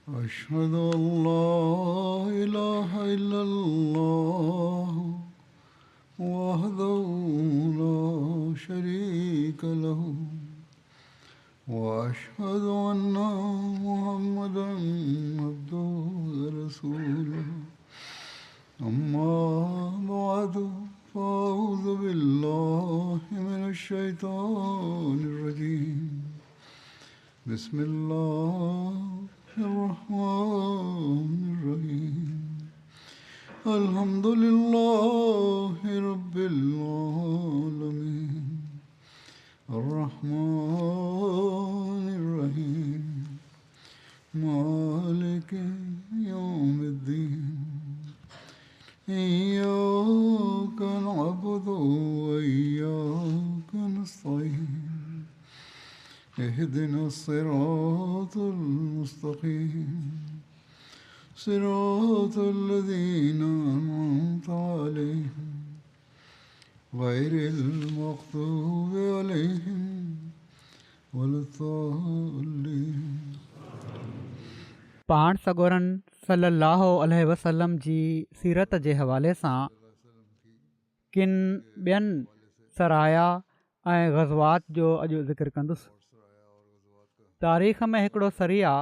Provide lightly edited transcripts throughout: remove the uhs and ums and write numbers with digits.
أشهد أن لا إله إلا الله وحده لا شريك له وأشهد أن محمدا عبده ورسوله أما بعد فأعوذ بالله من الشيطان الرجيم بسم الله الرحمن الرحيم الحمد لله رب العالمين الرحمن الرحيم مالك يوم الدين إياك نعبد وإياك نستعين اهدنا الصراط المستقيم صراط الذين أنعمت عليهم غير المغضوب عليهم ولا الضالين. पाण सॻोरन सल्लल्लाहु अलैहि वसल्लम जी सीरत जे हवाले सां किन ॿियनि सराया ऐं ग़ज़वात जो अॼु ज़िक्र कंदुसि. तारीख़ में हिकिड़ो सरिया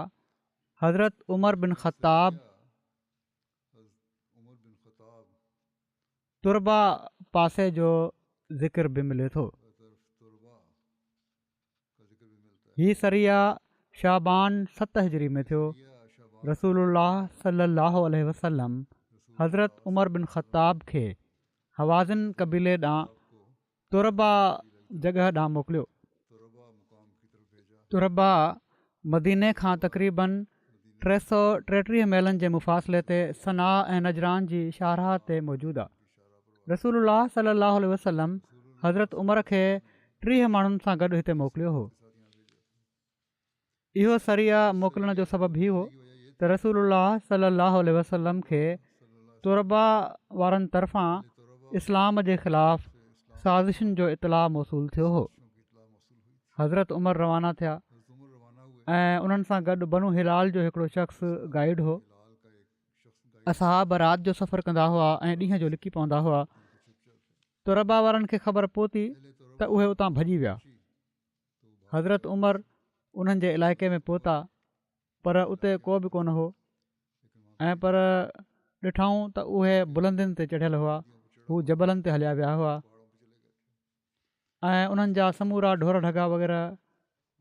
हज़रत उमर बिन ख़त्ताब तुरबा पासे जो ज़िक्र बि मिले थो. हीउ सरिया शाबान 7 हिजरी में थियो. रसूलुल्लाह सल्लल्लाहु अलैहि वसल्लम हज़रत उमर बिन ख़त्ताब खे हवाज़िन क़बीले ॾांहुं तुरबा जॻह ॾांहुं मोकिलियो. तुरबा मदीने खां तक़रीबन 333 मैलनि जे मुफ़ासिले ते सना ऐं नजरान जी शाहराह ते मौजूदु आहे. रसूलुल्लाह सल्लल्लाहु अलैहि वसल्लम हज़रत उमर खे 30 माण्हुनि सां गॾु हिते मोकिलियो हो. इहो सरिया मोकिलण जो सबबु ई हो त रसूलुल्लाह सल्लल्लाहु अलैहि वसल्लम खे तुरबा वारनि तरफ़ां इस्लाम जे ख़िलाफ़ु साज़िशुनि जो इतलाउ मौसूलु थियो हो. हज़रत उमर रवाना थिया ऐं उन्हनि सां गॾु बनू हिलाल जो हिकिड़ो शख़्स गाइड हो. असहाब राति जो सफ़र कंदा हुआ ऐं ॾींहं जो लिकी पवंदा हुआ. तुरबा वारनि खे ख़बर पहुती त उहे उतां भॼी विया. हज़रत उमर उन्हनि जे इलाइक़े में पहुता पर उते को बि कोन हो ऐं पर ॾिठऊं त उहे बुलंदियुनि ते चढ़ियल हुआ. हू जबलनि ते हलिया विया हुआ ऐं उन्हनि जा समूरा ढोर ढगा वग़ैरह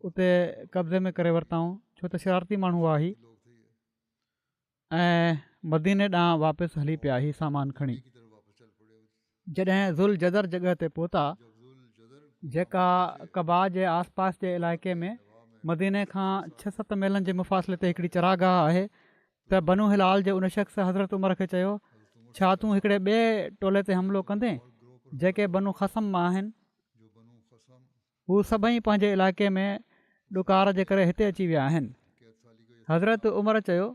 उते कब्ज़े में करे वरिताऊं छो त शरारती माण्हू हुआ ही ऐं मदीने ॾांहुं वापसि हली पिया ही सामान खणी. जॾहिं ज़ुल जदर जॻह ते पहुता जेका कबा जे आस पास जे इलाइक़े में मदीने खां 6-7 मैलनि जे मुफ़ासिले ते हिकिड़ी चरागाह आहे त बनू हिलाल जे उन शख़्स हज़रत उमर खे चयो छा तूं हिकिड़े ॿिए टोले ते हमिलो कंदे जेके बनू ख़सम मां आहिनि. हू सभई पंहिंजे इलाइक़े में ॾुकार जे करे हिते अची विया आहिनि. हज़रत उमर चयो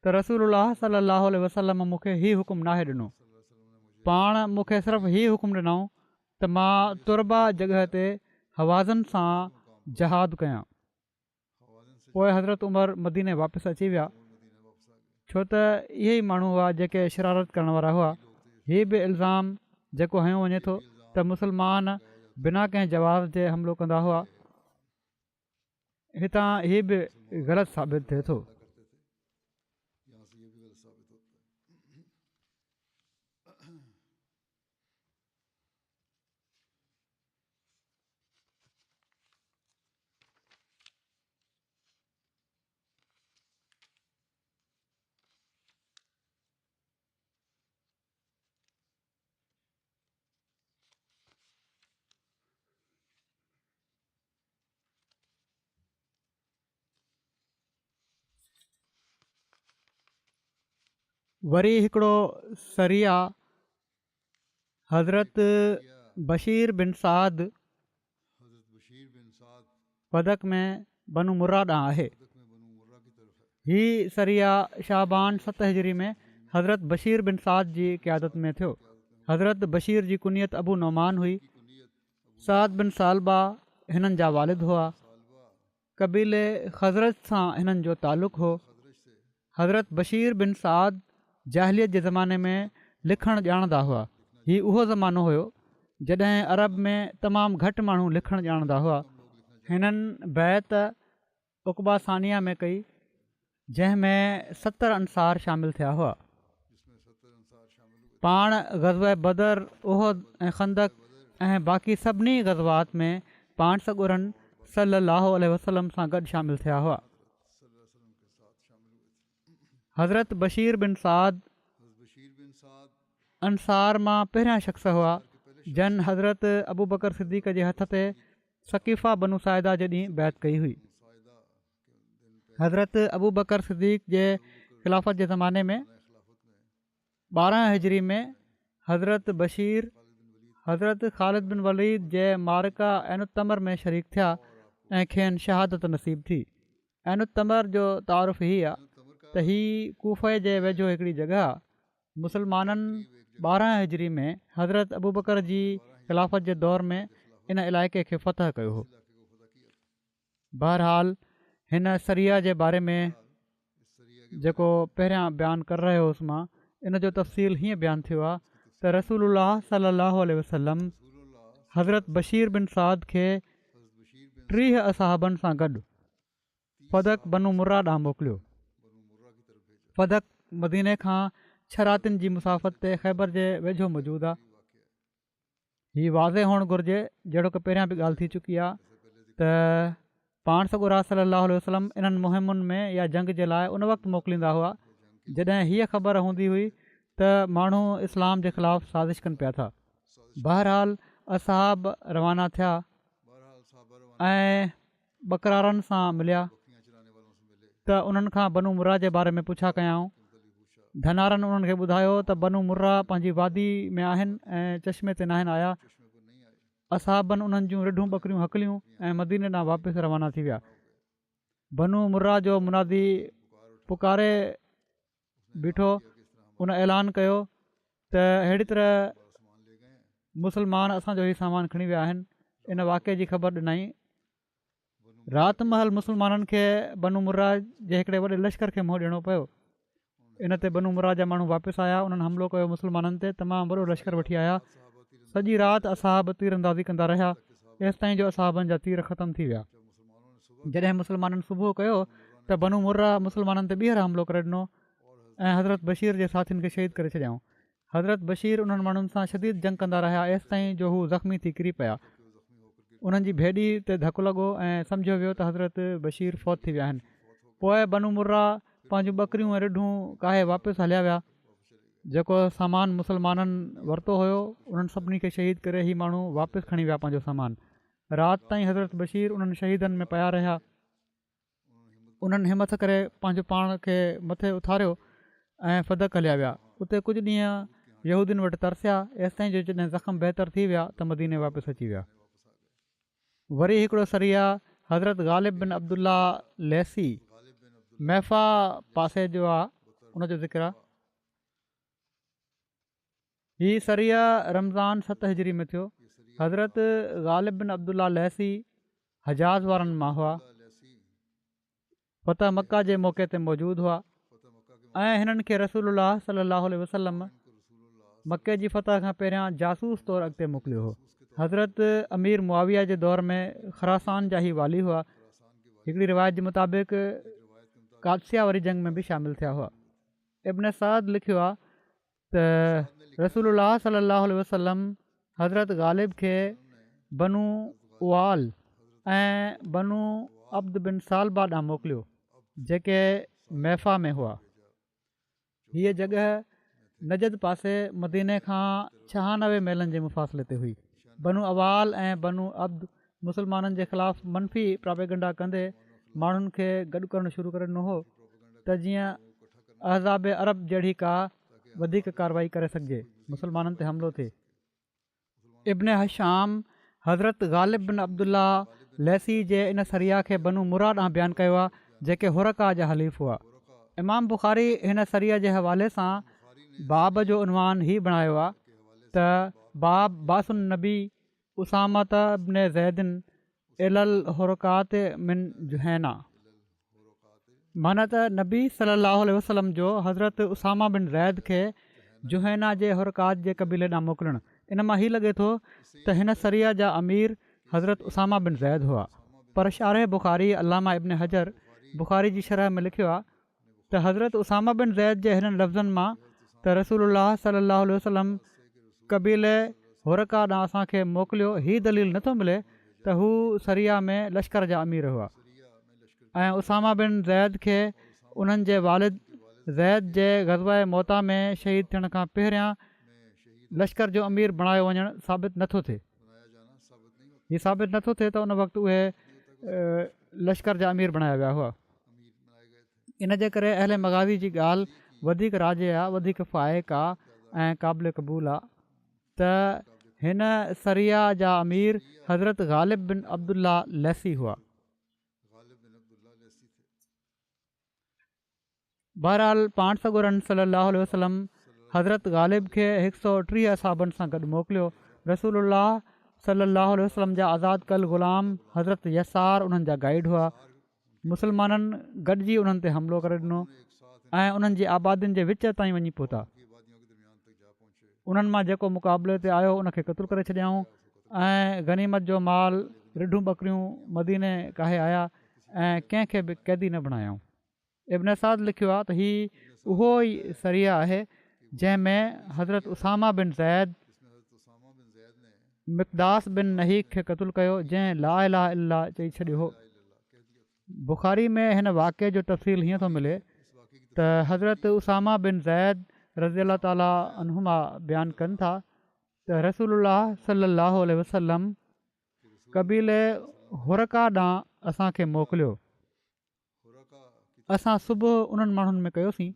त रसूलुल्लाह सल्लल्लाहु अलैहि वसल्लम मूंखे हीउ हुकुम नाहे ॾिनो. पाण मूंखे सिर्फ़ु हीउ हुकुम ॾिनऊं त मां तुरबा जॻह ते हवाज़न सां जहाद कयां. पोइ हज़रत उमर मदीने वापसि अची विया छो त इहे ई माण्हू हुआ जेके शरारत करण वारा हुआ. हीउ बि इल्ज़ाम जेको हयो वञे थो त मुस्लमान बिना कंहिं जवाब जे हमिलो कंदा हुआ. हितां हीउ बि ग़लति साबित थिए थो. वरी हिकिड़ो सरिया हज़रत बशीर बिन साद वदक में बनू मुर्रा ॾांहुं आहे. हीउ सरिया शाबान 7 हिजरी में हज़रत बशीर बिन साद जी क़यादत में थियो. हज़रत बशीर जी कुनियत अबू नौमान हुई. साद बिन सालबा हिननि जा वालिद हुआ. कबीले ख़ज़रत सां हिननि जो तालुक़ु हो. हज़रत बशीर बिन साद जाहिलियत जे ज़माने में लिखणु ॼाणंदा हुआ। हीउ उहो ज़मानो हुयो जॾहिं अरब में तमामु घटि माण्हू लिखणु ॼाणंदा हुआ। हिननि बैत उक़बा सानिया में कई, जंहिंमें 70 अंसार शामिलु थिया हुआ। पाण ग़ज़वा बदर, उहद ऐं खंदक ऐं बाक़ी सभिनी ग़ज़वात में पाण सॻुरनि सल्लल्लाहु अलैहि वसल्लम सां गॾु शामिलु थिया हुआ। हज़रत बशीर बिन साद अंसार मां पहिरियां शख़्स हुआ जन हज़रत अबू बकर सिद्दीक़ जे हथ ते सकीफ़ा बनु साइदा जे ॾींहुं बैत कई हुई। हज़रत अबू बकर सिद्दीक़ जे ख़िलाफ़त जे ज़माने में 12 हिजरी में हज़रत बशीर हज़रत ख़ालिद बिन वलीद जे मारिका ऐनुतमर में शरीक थिया ऐं खेनि शहादत नसीब थी। ऐनुतमर जो तारुफ़ हीअ आहे त हीअ कूफ़े जे वेझो हिकिड़ी जॻह आहे। मुसलमाननि 12 हिजरी में हज़रत अबू बकर जी ख़िलाफ़त जे दौर में इन इलाइक़े खे फ़तह कयो हो। बहरहाल हिन सरिया जे बारे में जेको पहिरियां बयानु करे रहियो हुउसि मां, इन जो तफ़सील हीअं बयानु थियो आहे त रसूलुल्लाह सल्लल्लाहु अलैहि वसल्लम हज़रत बशीर बिन साद खे 30 असहाबनि सां गॾु फदक बनु मुर्रा ॾांहुं मोकिलियो। फदक मदीने खां 6 रातिनि जी मुसाफ़त ते ख़ैबर जे वेझो मौजूदु आहे। हीअ वाज़े हुअणु घुरिजे, जहिड़ो की पहिरियां बि ॻाल्हि थी चुकी आहे त पाण सॻुरा सल्लल्लाहु अलैहि वसल्लम इन्हनि मुहिमुनि में या जंग जे लाइ उन वक़्तु मोकिलींदा हुआ जॾहिं हीअ ख़बर हूंदी हुई त माण्हू इस्लाम जे ख़िलाफ़ु साज़िश कनि पिया था। बहरहाल असहाब रवाना थिया ऐं बकरारनि सां मिलिया त उन्हनि खां बनु मुर्रा जे बारे में पुछा कयाऊं। धनारनि उन्हनि खे ॿुधायो त बनु मुर्रा पंहिंजी वादी में आहिनि ऐं चश्मे ते न आहिनि आया। असहाबनि उन्हनि जूं रिढूं ॿकरियूं हकलियूं ऐं मदीने ॾांहुं वापसि रवाना थी विया। बनु मुर्रा जो मुनादी पुकारे बीठो, उन ऐलान कयो त अहिड़ी तरह मुसलमान असांजो ई सामान खणी विया आहिनि। इन वाक़े जी ख़बर ॾिनई। राति महल मुसलमाननि खे बनु मुर्रा जे हिकिड़े वॾे लश्कर खे मुंहुं ॾियणो पियो। इन ते बनु मुर्रा जा माण्हू वापसि आया, उन्हनि हमलो कयो मुसलमाननि ते, तमामु वॾो लश्कर वठी आया। सॼी राति असहाब तीर अंदाज़ी कंदा रहिया एसि ताईं जो असहाबनि जा तीर ख़तमु थी विया। जॾहिं मुसलमाननि सुबुह कयो त बनु मुर्रा मुसलमाननि ते ॿीहर हमलो करे ॾिनो ऐं हज़रत बशीर जे साथियुनि खे शहीद करे छॾियऊं। हज़रत बशीर उन्हनि माण्हुनि सां शदीद जंग कंदा रहिया एसि ताईं जो हू ज़ख़्मी थी किरी पिया। उन्हनि जी भेॾी ते धकु लॻो ऐं सम्झो वियो त हज़रत बशीर फ़ौत थी विया आहिनि। पोइ बनु मुर्रा पंहिंजूं ॿकरियूं ऐं रिढूं काहे वापसि हलिया विया। जेको सामान मुसलमाननि वरितो हुयो उन्हनि सभिनी खे शहीद करे ही माण्हू वापसि खणी विया पंहिंजो सामान। राति ताईं हज़रत बशीर उन्हनि शहीदनि में पिया रहिया। उन्हनि हिमत करे पंहिंजो पाण खे मथे उथारियो ऐं फदक हलिया विया। उते कुझु ॾींहं यहूदियुनि वटि तरसिया एसि ताईं जो जॾहिं ज़ख़्म बहितर थी विया त मदीने वापसि अची विया। वरी हिकिड़ो सरिया हज़रत ग़ालिब बिन अब्दुल्ला लैसी मैफ़ा पासे जो आहे, उनजो ज़िक्र आहे। हीअ सरिया रमज़ान 7 हिजरी में थियो। हज़रत ग़ालिब बिन अब्दुल्ला लैसी हजाज़ वारनि मां हुआ। फ़तह मक्का जे मौक़े ते मौजूदु हुआ ऐं हिननि खे रसूलुल्लाह सल्लल्लाहु अलैहि वसल्लम मके जी फ़तह खां पहिरियां जासूस तौरु अॻिते मोकिलियो हो। हज़रत अमीर मुआविया जे दौर में ख़ुरासान जा ई वाली हुआ। हिकिड़ी रिवायत जे मुताबिक़ कादसिया वारी जंग में बि शामिलु थिया हुआ। इब्न साद लिखियो आहे त रसूलुल्लाह सल्लल्लाहु अलैहि वसल्लम हज़रत ग़ालिब खे बनु उवाल ऐं बनु अब्द बिन सालबा ॾांहुं मोकिलियो जेके मैफ़ा में हुआ। हीअ जॻह नजद पासे मदीने खां 96 मीलनि जे मुफ़ासिले ते हुई। बनु अवाल ऐं बनु अब्द मुसलमाननि जे ख़िलाफ़ु मनफ़ी प्रापेगंडा कंदे माण्हुनि खे गॾु करणु शुरू करे ॾिनो हो त जीअं अहज़ाब अरब जहिड़ी का वधीक कार्रवाई करे सघिजे, मुसलमाननि ते हमिलो थिए। इब्न हशाम हज़रत ग़ालिब बिन अब्दुल्ला लैसी जे इन सरिया खे बनु मुर्रा ॾांहुं बयानु कयो आहे जेके हुरका जा हलीफ़ हुआ। इमाम बुख़ारी हिन सरिया जे हवाले सां बाब जो उनवान ही बणायो आहे त बाब बासुन नबी उसामत इब्न ज़ैदिन इलल हुरकात मिन जुहैना। माना त नबी सलाहु वसलम जो हज़रत उसामा बिन ज़ैद खे जुहैना जे हुरकात जे क़बीले ॾांहुं मोकिलणु इन मां हीउ लॻे थो त हिन सरिया जा अमीर हज़रत उसामा बिन ज़ैद हुआ। पर शारह बुख़ारी अलामा इब्न हजर बुख़ारी जी शरह में लिखियो आहे त हज़रत उसामा बिन ज़ैद जे हिननि लफ़्ज़नि मां त रसूलुल्लाह सलाहु वसलम क़बीले हुरका ॾांहुं असांखे मोकिलियो हीअ दलील नथो मिले त हू सरिया में लश्कर जा अमीर हुआ। ऐं उसामा बिन ज़ैद खे उन्हनि जे वालिद ज़ैद जे ग़ज़वा मोता में शहीद थियण खां पहिरियां लश्कर जो अमीर बणायो वञणु साबित नथो थिए। हीअ साबित नथो थिए त उन वक़्तु उहे लश्कर जा अमीर बणाया विया हुआ। इन जे करे अहले मग़ाज़ी जी ॻाल्हि वधीक राजे आहे, वधीक फ़ाइक़ आहे ऐं क़ाबिल क़बूल आहे त हिन सरिया जा अमीर हज़रत ग़ालिब बिन अब्दुल्ला लैसी हुआ। बहरहाल पाण सॻोरन सलाहु वसलम हज़रत ग़ालिब खे 130 असहाबनि सां गॾु मोकिलियो। रसूलुल्लाह सलाहु वसलम जा आज़ादु कल ग़ुलाम हज़रत यसार उन्हनि जा गाइड हुआ। मुस्लमाननि गॾिजी उन्हनि ते हमिलो करे ॾिनो ऐं उन्हनि जी आबादियुनि जे विच ताईं वञी पहुता। उन्हनि मां जेको मुक़ाबले ते आयो उनखे क़तलु करे छॾियाऊं ऐं गनीमत जो माल रिढूं ॿकरियूं मदीने काहे आया ऐं कंहिंखे बि क़ैदी न बणायाऊं। इब्न साद लिखियो आहे त हीउ उहो ई सरिया आहे जंहिंमें हज़रत उसामा बिन ज़ैद मिक़दास बिन नहीक खे क़तलु कयो जंहिं ला इलाहा इल्लल्लाह चई छॾियो हो। बुख़ारी में हिन वाक़े जो तफ़सील हीअं थो मिले त हज़रत उसामा बिन ज़ैद रज़ी अला ताला अन्हुमा बयानु कनि था त रसूलुल्लाह सलाहु वसलम क़बीले हुरका ॾांहुं असांखे मोकिलियो। असां सुबुह उन्हनि माण्हुनि में कयोसीं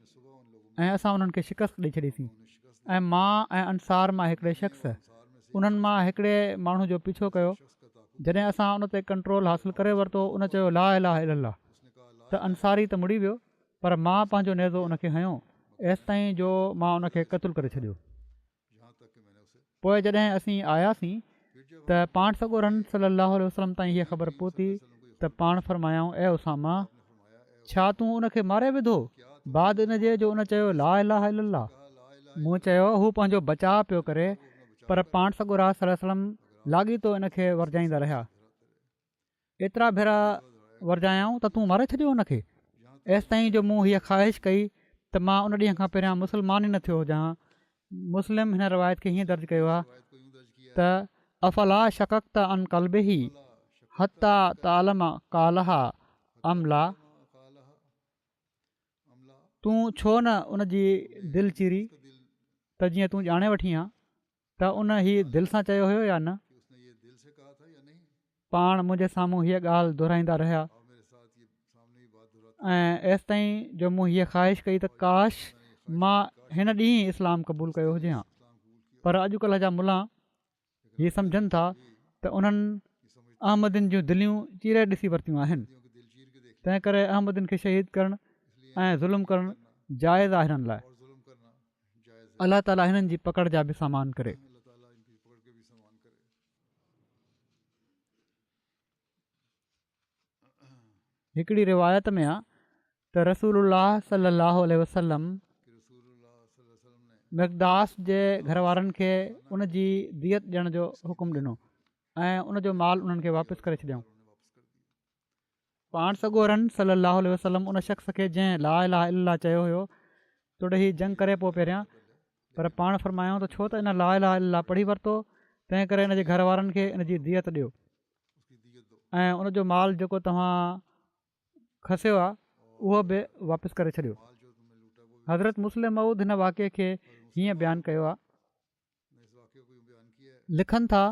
ऐं असां उन्हनि खे शिकस्त ॾेई छॾीसीं ऐं मां ऐं अंसार मां हिकिड़े शख़्स उन्हनि मां हिकिड़े माण्हू जो पीछो कयो। जॾहिं असां उन ते कंट्रोल हासिलु करे वरितो उन चयो ला इलाहा इल्लल्लाह त अंसारी त मुड़ी वियो पर मां पंहिंजो नेज़ो उनखे हयो एसि ताईं जो मां उनखे क़तलु करे छॾियो। पोइ जॾहिं असीं आयासीं त पाण सॻोरन सलाहु वसलम ताईं हीअ ख़बर पहुती त पाण फरमायाऊं ऐं उसामा छा तूं उनखे मारे विधो बाद इन जे जो उन चयो ला इलाहा इल्लल्लाह। मूं चयो हू पंहिंजो बचाव पियो करे पर पाण सॻोरा वसलम लाॻीतो इनखे वरजाईंदा रहिया। एतिरा भेरा वरजायाऊं त तूं मारे छॾियो उनखे एसि ताईं जो मूं हीअ ख़्वाहिश कई त मां उन ॾींहं खां पहिरियां मुस्लमान ई न थियो हुजां। मुस्लिम हिन रवायत खे हीअं दर्ज कयो आहे त अफ़ला शकक्त अन क़ल्बिही हता तालम कालहा अमला तूं छो न उन जी दिलि चीरी त जीअं तूं ॼाणे वठी आहे त उन हीअ दिलि सां चयो हुयो या न। पाण मुंहिंजे साम्हूं हीअ ॻाल्हि दुहिराईंदा रहिया ऐं एसि ताईं जो मूं हीअ ख़्वाहिश कई त काश मां हिन ॾींहुं इस्लाम क़बूलु कयो हुजे हा। पर अॼुकल्ह जा मुला हीअ सम्झनि था त उन्हनि अहमदिन जूं दिलियूं चीरे ॾिसी वरितियूं आहिनि तंहिं करे अहमदिन खे शहीद करणु ऐं ज़ुल्म करणु जाइज़ आहे हिननि लाइ। अलाह ताला हिननि जी पकड़ जा बि सामान करे। हिकिड़ी रिवायत में आहे त रसूलुल्लाह सलाहु वसलम मिक़दास जे घर वारनि खे उन जी दियत ॾियण जो हुकुम ॾिनो ऐं उन जो माल उन्हनि खे वापसि करे छॾियऊं। पाण सॻोरन सलाहु वसलम उन शख़्स खे जंहिं ला इलाहा इल्लल्लाह चयो हुयो तोड़े हीअ जंग करे पोइ पहिरियां पर पाण फरमायूं त छो त इन ला इलाहा इल्लल्लाह पढ़ी वरितो तंहिं करे इन जे घर वारनि खे इन जी दियत ॾियो ऐं उन जो माल जेको तव्हां खसियो आहे उहो बि वापसि करे छॾियो। हज़रत मुस्लिम मऊद हिन वाक़े खे हीअं बयानु कयो आहे लिखनि था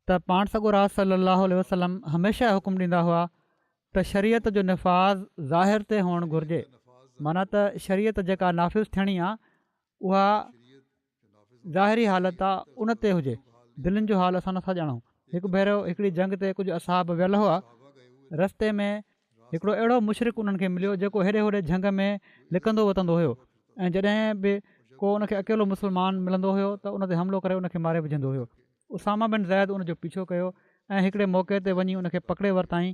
त पाण सॻोरा सलाहु वसलम हमेशह हुकुम ॾींदा हुआ त शरीयत जो निफ़ाज़ ज़ाहिर ते हुअणु घुरिजे। माना त शरीयत जेका नाफ़िज़ थियणी आहे उहा ज़ाहिरी हालत आहे उन ते हुजे दिलनि जो हाल असां नथा ॼाणूं। हिकु भेरो हिकिड़ी जंग ते कुझु असहाब वियल हुआ रस्ते में हिकिड़ो अहिड़ो मुशरिक़ उन्हनि खे मिलियो जेको हेॾे होॾे झंग में लिकंदो वतंदो हुयो ऐं जॾहिं बि को उनखे अकेलो मुस्लमान मिलंदो हुयो त उन ते हमिलो करे उनखे मारे विझंदो हुयो। उसामा बिन ज़ैद उनजो पीछो कयो ऐं हिकिड़े मौक़े ते वञी उनखे पकिड़े वरिताईं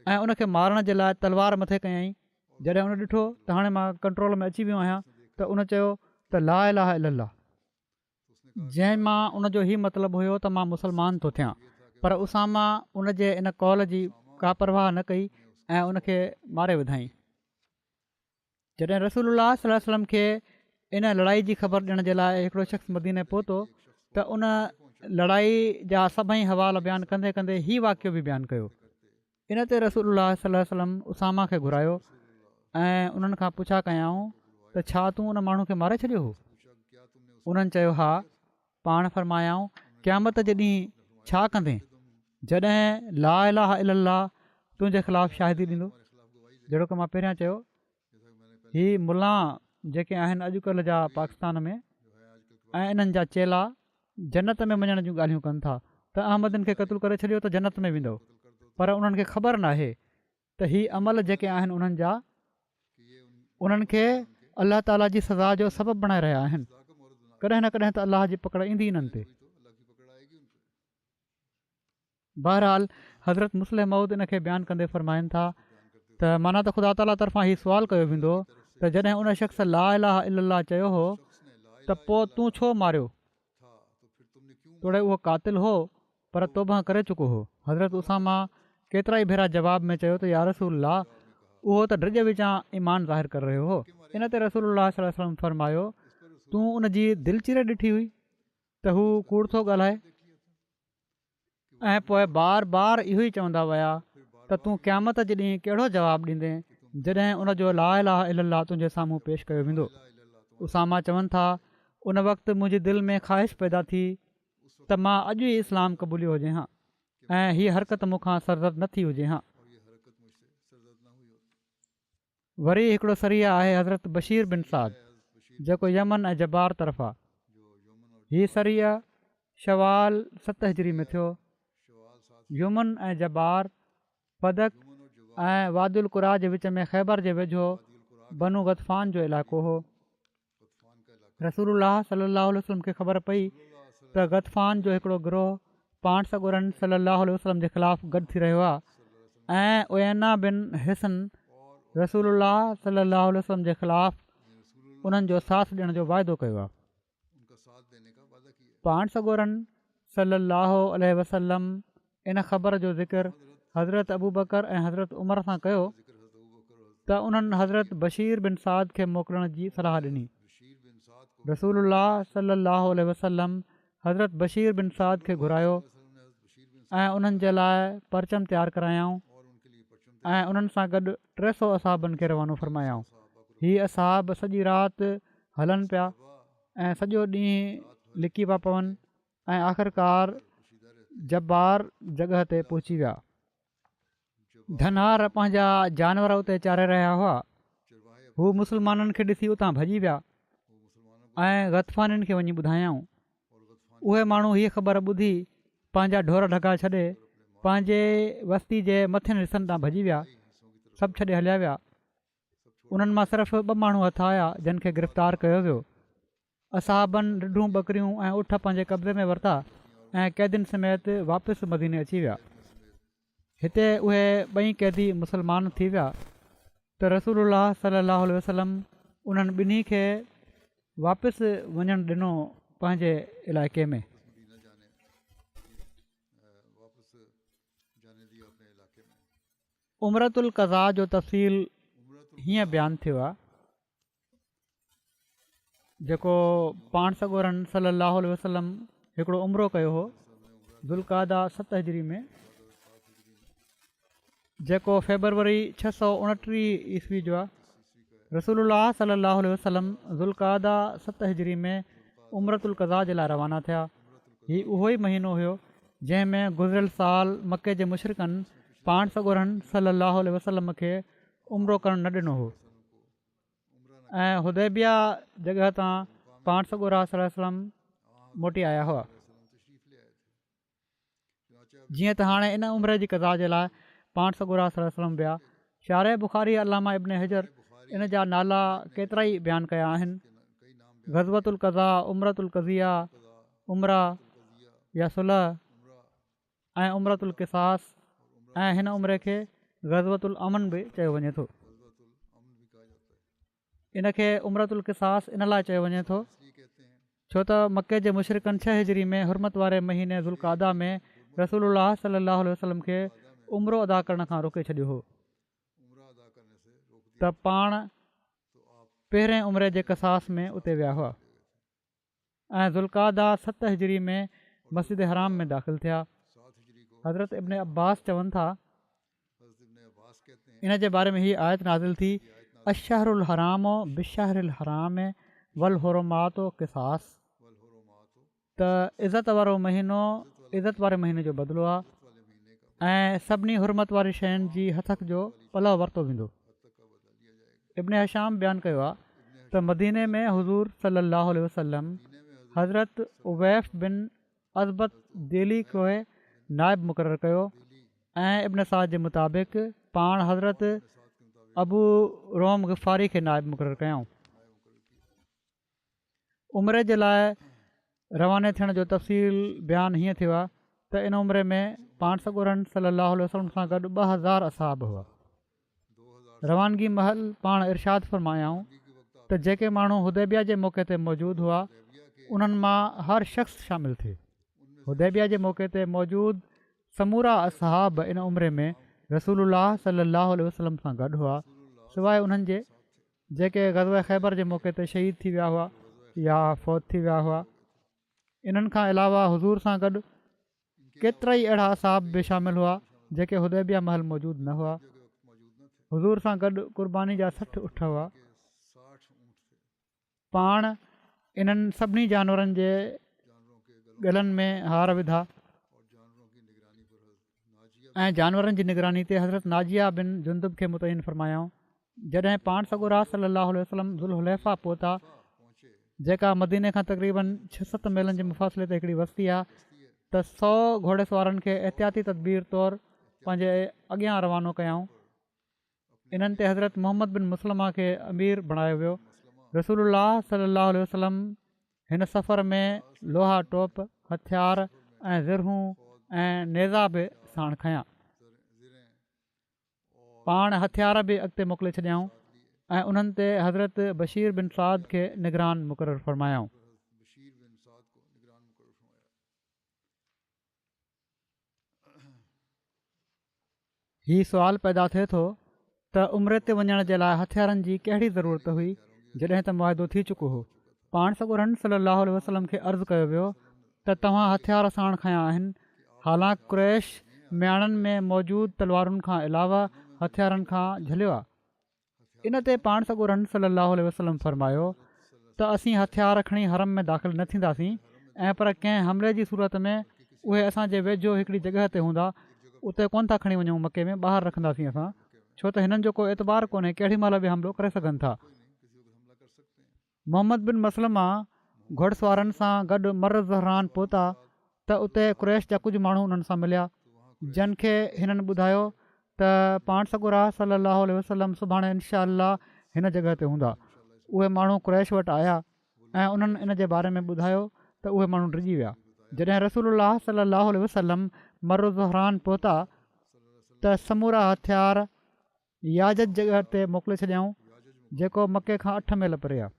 ऐं उनखे मारण जे लाइ तलवार मथे कयईं जॾहिं उन ॾिठो त हाणे मां कंट्रोल में अची वियो आहियां त उन चयो त ला इलाहा इल्लल्लाह, जंहिं मां उनजो ई मतिलबु हुयो त मां मुस्लमान थो थियां। पर उसामा उन जे इन कौल जी का परवाह न कई ऐं उनखे मारे विधाईं। जॾहिं रसूलुल्लाह सल्लल्लाहु अलैहि वसल्लम खे इन लड़ाई जी ख़बर ॾियण जे लाइ हिकिड़ो शख़्स मदीने पहुतो त उन लड़ाई जा सभई हवाला बयानु कंदे कंदे हीउ वाक़ियो बि बयानु कयो। इन ते रसूलुल्लाह सल्लल्लाहु अलैहि वसल्लम उसामा खे घुरायो ऐं उन्हनि खां पुछा कयाऊं त छा तूं उन माण्हू खे मारे छॾियो हो? उन्हनि चयो हा। पाण फरमायाऊं क़यामत जे ॾींहुं छा कंदे जॾहिं ला इलाहा इल्लल्लाह तुंहिंजे ख़िलाफ़ु शाहिदी ॾींदो? जहिड़ो की मां पहिरियां चयो, हीअ मुला जेके आहिनि अॼुकल्ह जा पाकिस्तान में ऐं इन्हनि जा चेला जन्नत में वञण जूं ॻाल्हियूं कनि था त अहमदनि खे क़तलु करे छॾियो त जन्नत में वेंदो। पर उन्हनि खे ख़बर नाहे त हीअ अमल जेके आहिनि उन्हनि जा उन्हनि खे अलाह ताला जी सज़ा जो सबबु बणाए रहिया आहिनि। कॾहिं न कॾहिं त अलाह जी पकड़ ईंदी इन्हनि ते। बहरहाल हज़रत मुस्लिम मऊद इन खे बयानु कंदे फ़रमाइनि था त माना त ख़ुदा ताला तरफ़ां हीउ सुवालु कयो वेंदो त जॾहिं उन शख़्स ला इलाहा इल्लल्लाह चयो हो त पोइ तूं छो मारियो? तोड़े उहो कातिल हो पर तौबा करे चुको हो। हज़रत उसामा केतिरा ई भेरा जवाब में चयो त या रसूलल्लाह, उहो त ड्रिज विचां ईमान ज़ाहिर करे रहियो हो। इन ते रसूलुल्लाह सल्लल्लाहु अलैहि वसल्लम फरमायो तूं उन जी दिलि चिरे ॾिठी हुई त हू कूड़ थो ॻाल्हाए? ऐं पोइ बार बार इहो ई चवंदा विया त तूं क़यामत जे ॾींहुं कहिड़ो जवाबु ॾींदे जॾहिं उनजो ला इलाहा इल्लल्लाह तुंहिंजे साम्हूं पेश कयो वेंदो? उसामा चवनि था उन वक़्तु मुंहिंजी दिलि में ख़्वाहिश पैदा थी त मां अॼु ई इस्लाम क़बूलियो हुजे हां ऐं हीअ हरकत मूंखां सरज़द न थी हुजे हां। वरी हिकिड़ो सरिया आहे हज़रत बशीर बिन साद जेको यमन ऐं जबार तरफ़ आहे। हीअ सरिया शवाल 7 हिजरी में थियो। यमन ऐं जबार पदक ऐं वादुल कुरा जे विच में ख़ैबर जे वेझो बनू गतफ़ान जो इलाइक़ो हो। रसूलुल्लाह सल्लल्लाहु अलैहि वसल्लम खे ख़बर पई त गतफ़ान जो हिकिड़ो गिरोह पाण सॻोरनि सल्लल्लाहु अलैहि वसल्लम जे ख़िलाफ़ु गॾु थी रहियो आहे ऐं उयैना बिन हिसन रसूलुल्लाह सल्लल्लाहु अलैहि वसल्लम जे ख़िलाफ़ु उन्हनि जो साथ ॾियण जो वाइदो कयो आहे। पाण सॻोरनि सल्लल्लाहु अलैहि वसल्लम इन ख़बर जो ज़िक्र हज़रत अबू बकर ऐं हज़रत उमर सां कयो त उन्हनि हज़रत बशीर बिन साद खे मोकिलण जी सलाह ॾिनी। रसूलुल्लाह सल्लल्लाहु अलैहि वसल्लम हज़रत बशीर बिन साद खे घुरायो ऐं उन्हनि जे लाइ परचम तयारु करायाऊं ऐं उन्हनि सां गॾु 300 असहाबनि खे रवानो फ़रमायाऊं। हीअ असहाब सॼी राति हलनि पिया ऐं सॼो ॾींहुं लिकी पिया पवनि ऐं आख़िरकार जबार जॻह ते पहुची विया। धनहार पंहिंजा जानवर उते चारे रहिया हुआ। हू मुस्लमाननि खे ॾिसी उतां भॼी विया ऐं गतफ़ाननि खे वञी ॿुधायाऊं। उहे माण्हू हीअ ख़बर ॿुधी पंहिंजा ढोर ढका छॾे पंहिंजे वस्ती जे मथियनि हिसनि तां भॼी विया। सभु छॾे हलिया विया। उन्हनि मां सिर्फ़ु 2 माण्हू हथ आया जिन खे गिरफ़्तार कयो वियो। असहाबनि ॾिढूं बकरियूं ऐं उठ पंहिंजे कब्ज़े में वरिता ऐं क़ैदियुनि समेत वापसि मदीने अची विया। हिते उहे 2 क़ैदी मुस्लमान थी विया त रसूलुल्लाह सल्लल्लाहु अलैहि वसल्लम उन्हनि ॿिन्ही खे वापसि वञणु ॾिनो पंहिंजे इलाइक़े में। उमरतुल क़ज़ा जो तफ़सील हीअं बयानु थियो आहे जेको पाण सॻोरनि सल्लल्लाहु अलैहि वसल्लम हिकिड़ो उमिरो कयो हो ज़ुल्क़ादा 7 हिजरी में, जेको फेबरवरी 629 ईस्वी जो आहे। रसूलुल्लाह सल्लल्लाहु अलैहि वसल्लम ज़ुल्क़ादा 7 हिजरी में उमरतुल क़ज़ा जे लाइ रवाना थिया। हीउ उहो ई महीनो हुयो जंहिं में गुज़िरियल साल मके जे मुशरिकनि पाण सॻोरनि सल्लल्लाहु अलैहि वसल्लम खे उमिरो करणु न ॾिनो हो ऐं हुदैबिया जॻह तां पाण सॻोरा सल्लल्लाहु अलैहि वसल्लम मोटी आया हुआ। जीअं त हाणे इन उमिरि जी क़ज़ा जे लाइ पाण सॻोरा सल्लल्लाहु अलैहि वसल्लम विया। शारे बुख़ारी अलामा इब्न हजर इन जा नाला केतिरा ई बयानु कया आहिनि। ग़ज़वतुल क़ज़ा, उमरतुल क़ज़िया, उमरा या सुलह ऐं उमरतुल क़िसास ऐं हिन उमिरि खे ग़ज़वतुल अमन बि चयो वञे थो। इन खे उमरतुल क़िसास इन लाइ चयो वञे थो छो त मके जे मुशरिकनि 6 हिजरी में हुरमत वारे महीने ज़ुल्क़ादा में रसूलुल्लाह सल्लल्लाहु अलैहि वसल्लम खे उमिरो अदा करण खां रोके छॾियो हो त पाण पहिरें उमिरि जे क़िसास में उते विया हुआ ऐं ज़ुल्क़ादा 7 हिजरी में मस्जिद हराम में दाख़िल थिया। हज़रत इब्न अब्बास चवनि था इन जे बारे में हीअ आयत नाज़िल थी अशहरुल हरामो बिशहरिल हराम वल हुरमातो क़िसास त इज़त वारो महीनो इज़त वारे महीने जो बदिलो आहे ऐं सभिनी हुरमत वारी शयुनि जी हथक जो पलउ वरितो वेंदो। इब्न हशाम बयानु कयो आहे त मदीने में हुज़ूर सल्लल्लाहु अलैहि वसल्लम हज़रत उवैफ़ बिन अज़बत दिली खे नाइब मुक़ररु कयो ऐं इब्न साद जे मुताबिक़ पाण हज़रत अबू रोम ग़िफ़ारी खे नाइब मुक़ररु कयऊं। उमिरि जे लाइ रवाने थियण जो तफ़सील बयानु हीअं थियो आहे त इन उमिरि में पाण सॻोरनि सल्लल्लाहु अलैहि वसल्लम सां गॾु 2000 असहाब हुआ। रवानगी महल पाण इरशाद फ़रमायाऊं त जेके माण्हू हुदैबिया जे मौक़े ते मौजूदु हुआ उन्हनि मां हर शख़्स शामिलु थिए। हुदैबिया जे मौक़े ते मौजूदु समूरा असहाब इन उमिरि में रसूलुल्लाह सल्लल्लाहु अलैहि वसल्लम सां गॾु हुआ सवाइ उन्हनि जे जेके ग़ज़वा ख़ैबर जे मौक़े ते शहीद थी विया हुआ या फ़ौत थी विया हुआ। इन्हनि खां अलावा हुज़ूर सां गॾु केतिरा ई अहिड़ा असहाब बि शामिलु हुआ जेके हुदैबिया महल मौजूदु न हुआ। हुज़ूर सां गॾु क़ुर्बानी जा 60 उठ हुआ। पाण इन्हनि सभिनी जानवरनि जे गलनि में हार विधा ऐं जानवरनि जी निगरानी ते हज़रत नाजिया बिन जुंदुब खे मुतयन फ़रमायाऊं। जॾहिं पाण सॻोरा सल्लल्लाहु अलैहि वसल्लम ज़ुल्हुलैफ़ा पहुता जेका मदीने खां तक़रीबन 6-7 मीलनि जे मुफ़ासिले ते हिकिड़ी वस्ती आहे त 100 घोड़े सवारनि खे एहतियाती तदबीर तौरु पंहिंजे अॻियां रवानो कयऊं। इन्हनि ते हज़रत मोहम्मद बिन मुसलमा खे अमीर बणायो वियो। रसूलुल्लाह सल्लल्लाहु अलैहि वसल्लम हिन सफ़र में लोहा टोप हथियार ऐं ज़िरहूं ऐं नेज़ा बि साण खयां। पाण हथियार बि अॻिते मोकिले छॾियाऊं ऐं उन्हनि ते हज़रत बशीर बिन साद खे निगरान मुक़ररु फ़रमायाऊं। हीउ सुवालु पैदा थिए थो त उमिरि ते वञण जे लाइ हथियारनि जी कहिड़ी ज़रूरत हुई जॾहिं त मुआदो थी चुको हो। पाण सॻोरनि सल्लल्लाहु अलैहि वसल्लम खे अर्ज़ु कयो वियो त तव्हां हथियार साण खयां आहिनि। हालांकि क़ुरैश म्याणनि में मौजूदु तलवारुनि खां अलावा हथियारनि खां झलियो आहे। इन ते पाण सॻोरनि सल्लल्लाहु अलैहि वसल्लम फ़रमायो त असीं हथियार खणी हरम में दाख़िल न थींदासीं ऐं पर कंहिं हमले जी सूरत में उहे असांजे वेझो हिकिड़ी जॻह ते हूंदा उते कोन था खणी वञूं मके में ॿाहिरि रखंदासीं असां छो त हिननि जो को एतबार कोन्हे केॾी महिल बि हमिलो करे सघनि था। मोहम्मद बिन मसलमा घुड़सवारनि सां गॾु मर ज़हरान पहुता त उते क़ुरैश जा कुझु माण्हू उन्हनि सां मिलिया जिन खे हिननि ॿुधायो त पाण सॻोरा सल्लल्लाहु अलैहि वसल्लम सुभाणे इनशा अल्लाह हिन जॻह ते हूंदा। उहे माण्हू क़ुरैश वटि आया ऐं उन्हनि इन जे बारे में ॿुधायो त उहे माण्हू डिॼी विया। जॾहिं रसूलुल्लाह सल्लल्लाहु अलैहि वसल्लम मर ज़हरान पहुता त समूरा हथियार याजत जॻह ते मोकिले छॾियऊं जेको मके खां 8 मील परे आहे।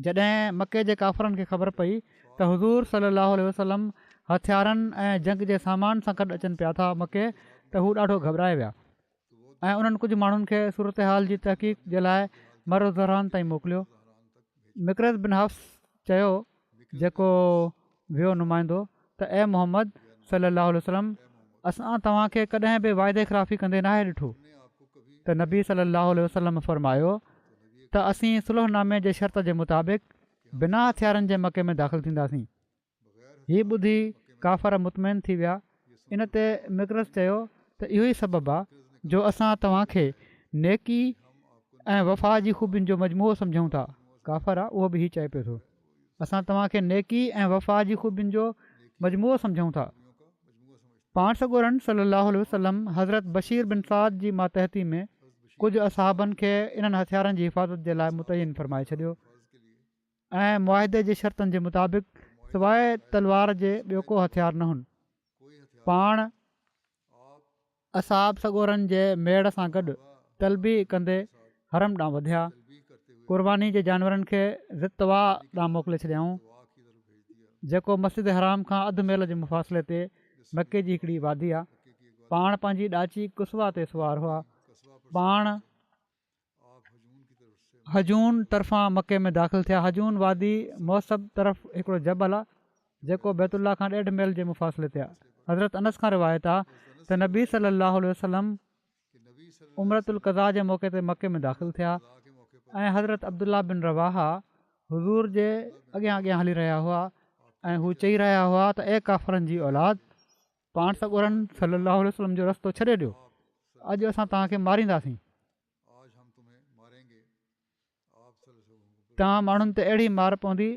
जॾहिं मके जे काफ़रनि खे ख़बर पई त हुज़ूर सल्लल्लाहु अलैहि वसल्लम हथियारनि ऐं जंग जे सामान सां गॾु अचनि पिया था मके त हू ॾाढो घबराए विया ऐं उन्हनि कुझु माण्हुनि खे सूरत हाल जी तहक़ीक़ जे लाइ मर ज़हरान ताईं मोकिलियो। मिकरज़ बिन हफ़्स चयो जेको वियो नुमाइंदो त ए मोहम्मद सल्लल्लाहु अलैहि वसल्लम असां तव्हांखे कॾहिं बि वाइदे ख़िलाफ़ी कंदे नाहे ॾिठो त नबी सल्लल्लाहु अलैहि वसल्लम फ़रमायो त असीं सुलहनामे जे शर्त जे मुताबिक़ बिना हथियारनि जे मके में दाख़िल थींदासीं। हीअ ॿुधी काफ़र मुतमइन थी विया। इन ते मिकरज़ चयो त इहो ई सबबु आहे जो असां तव्हांखे नेकी ऐं वफ़ा जी ख़ूबियुनि जो मजमूओ सम्झूं था। काफ़र आहे उहो बि हीउ चए पियो थो असां तव्हांखे नेकी ऐं वफ़ा जी ख़ूबियुनि जो मजमूओ सम्झूं था। पाण सॻोरनि सल्लल्लाहु अलैहि वसल्लम हज़रत बशीर बिन साद जी मातहती में कुझु असहाबनि खे इन्हनि हथियारनि जी हिफ़ाज़त जे लाइ मुतयन फ़रमाए छॾियो ऐं मुआदे जे शर्तनि जे मुताबिक़ सवाइ तलवार जे ॿियो को हथियार न हुन। पाण असहाब सॻोरनि जे मेड़ सां गॾु तलबी कंदे हरम ॾांहुं वधिया। क़ुर्बानी जे जानवरनि खे ज़ितवा ॾांहुं मोकिले छॾियऊं, जेको मस्जिद हराम खां अधु मेल जे मुफ़ासिले ते मके जी हिकिड़ी वादी आहे। पाण पंहिंजी ॾाची कुसवा ते सुवार हुआ। पाण हजून तरफ़ां मके में दाख़िल थिया। हजून वादी मौसब तरफ़ हिकिड़ो जबल आहे जेको बैतुल्ला खां 1.5 मील जे मुफ़ासिले ते आहे। हज़रत अनस खां रिवायत आहे त नबी सलाहु वसलम उमरतुल क़ज़ा जे मौक़े ते मके में दाख़िल थिया ऐं हज़रत अब्दुल्ला बिन रवाहा हुज़ूर जे अॻियां अॻियां हली रहिया हुआ ऐं हू चई रहिया हुआ त ए काफ़रनि जी औलाद, पाण सॻोरनि सलाहु वसलम जो रस्तो छॾे ॾियो, अॼु असां तव्हांखे मारींदासीं। तव्हां माण्हुनि ते अहिड़ी मार पवंदी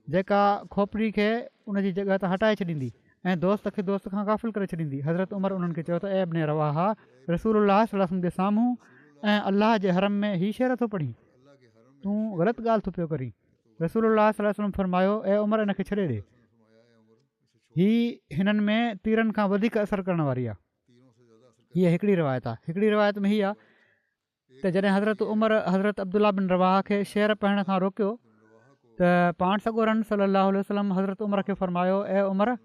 जेका खोपड़ी खे उन जी जॻह तां हटाए छॾींदी ऐं दोस्त खे दोस्त खां गाफ़िल करे छॾींदी। हज़रत उमर उन्हनि खे चयो त ए इब्न रवाहा, रसूलुल्लाह सल्लल्लाहु अलैहि वसल्लम जे साम्हूं ऐं अलाह जे हरम में ही शेर थो पढ़ी, तूं ग़लति ॻाल्हि थो पियो करीं। रसूलुल्लाह सल्लल्लाहु अलैहि वसल्लम फरमायो, ए उमर, इन खे छॾे ॾे, ही हिननि में तीरनि खां वधीक असरु करण वारी आहे। हीअ हिकिड़ी रिवायत आहे। हिकिड़ी रिवायत में हीअ आहे त जॾहिं हज़रत उमर हज़रत अब्दुल्ला बिन रवाहा खे शेर पढ़ण खां रोकियो त पाण सॻोरनि सलाहु वसलम हज़रत उमर खे फरमायो, ए उमर,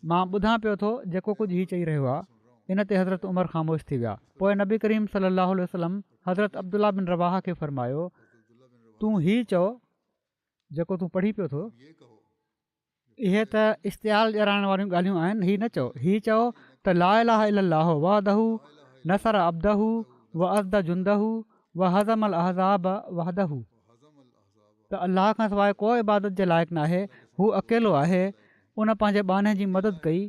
मां ॿुधां पियो थो जेको कुझु हीउ चई रहियो आहे। इन ते हज़रत उमर ख़ामोश थी विया। पोइ नबी करीम सलाहु वसलम हज़रत अब्दुल्ला बिन रवाहा खे फरमायो, तूं हीउ चओ जेको तूं पढ़ी पियो थो, इहे त इश्तियाल ॼाणाइण वारियूं ॻाल्हियूं आहिनि, हीअ न चओ। हीअ चओ त ला इलाहा इल्लल्लाहु वहदहू नसर अब्दहू व अज़द जुंदहू व हज़मल अहज़ाब वहदहू, त अलाह खां सवाइ को इबादत जे लाइक़ु नाहे, हू अकेलो आहे, उन पंहिंजे बाने जी मदद कई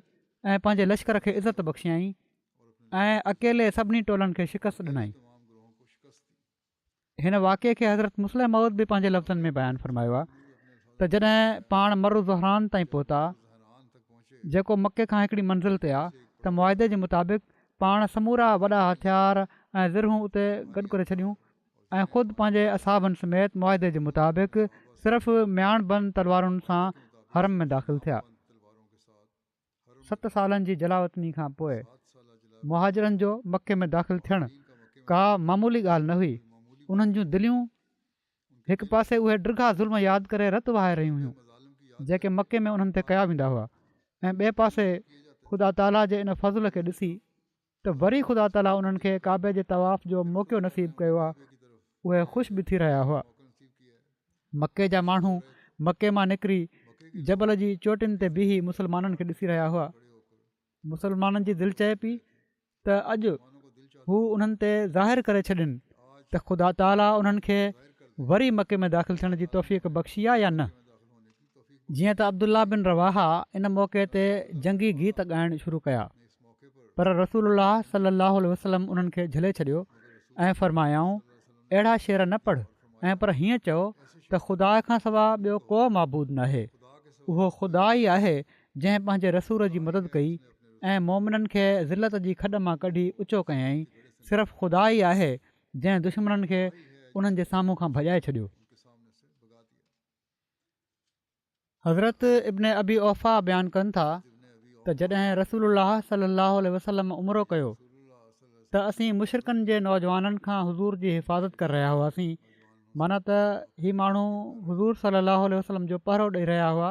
ऐं पंहिंजे लश्कर खे इज़त बख़्शियईं ऐं अकेले सभिनी टोलनि खे शिकस्त ॾिनई। हिन वाक़िए खे हज़रत मुस्लिम मौद बि पंहिंजे लफ़्ज़नि में बयानु फरमायो आहे त जॾहिं पाण मरु ज़ुहरान ताईं पहुता, जेको मके खां हिकिड़ी मंज़िल ते आहे, त मुआदे जे मुताबिक़ पाण समूरा वॾा हथियार ऐं ज़िरूं उते गॾु करे छॾियूं ऐं ख़ुदि पंहिंजे असाबनि समेत मुआदे जे मुताबिक़ सिर्फ़ु म्याण बंदि तलवारुनि सां हरम में दाख़िल थिया। 7 सालनि जी जलावतनी खां पोइ मुहाजिरनि जो मके में दाख़िल थियणु का मामूली ॻाल्हि न हुई। उन्हनि जूं दिलियूं हिकु पासे उहे ड्रिघा ज़ुल्म यादि करे रत वहाए रहियूं हुयूं जेके मके में उन्हनि ते कया वेंदा हुआ, ऐं ॿिए पासे ख़ुदा ताला जे इन फज़ुल खे ॾिसी त वरी ख़ुदा ताला उन्हनि खे काबे जे तवाफ़ जो मौक़ो नसीबु कयो आहे, उहे ख़ुशि बि थी रहिया हुआ। मके जा माण्हू मके मां निकिरी जबल जी चोटियुनि ते बीही मुस्लमाननि खे ॾिसी रहिया हुआ। मुस्लमाननि जी दिलि चए पई त अॼु हू उन्हनि ते ज़ाहिर करे छॾनि त ख़ुदा ताला उन्हनि खे वरी मके में दाख़िल थियण जी तौफ़ीक़ बख़्शी आहे या न। जीअं त अब्दुल्ला बिन रवाहा इन मौक़े ते जंगी गीत ॻाइणु शुरू कया, पर रसूलुल्लाह सलाहु वसलम उन्हनि खे झले छॾियो ऐं फरमायाऊं, अहिड़ा शेर न पढ़, ऐं पर हीअं चओ त ख़ुदा खां सवाइ ॿियो को माबूद न आहे, उहो ख़ुदा ई आहे जंहिं पंहिंजे रसूल जी मदद कई ऐं मोमिननि खे ज़िलत जी खॾ मां कढी ऊचो कयईं। सिर्फ़ु ख़ुदा ई आहे जंहिं दुश्मननि खे उन्हनि जे साम्हूं खां भॼाए छॾियो। हज़रत इब्न अबी औफ़ा बयानु कनि था त जॾहिं रसूलुल्लाह सलाहु वसलम उमिरो कयो त असीं मुशरिकनि जे नौजवाननि खां हुज़ूर जी हिफ़ाज़त करे रहिया हुआसीं। माना त ही माण्हू हुज़ूर सलाहु वसलम जो पहिरो ॾेई रहिया हुआ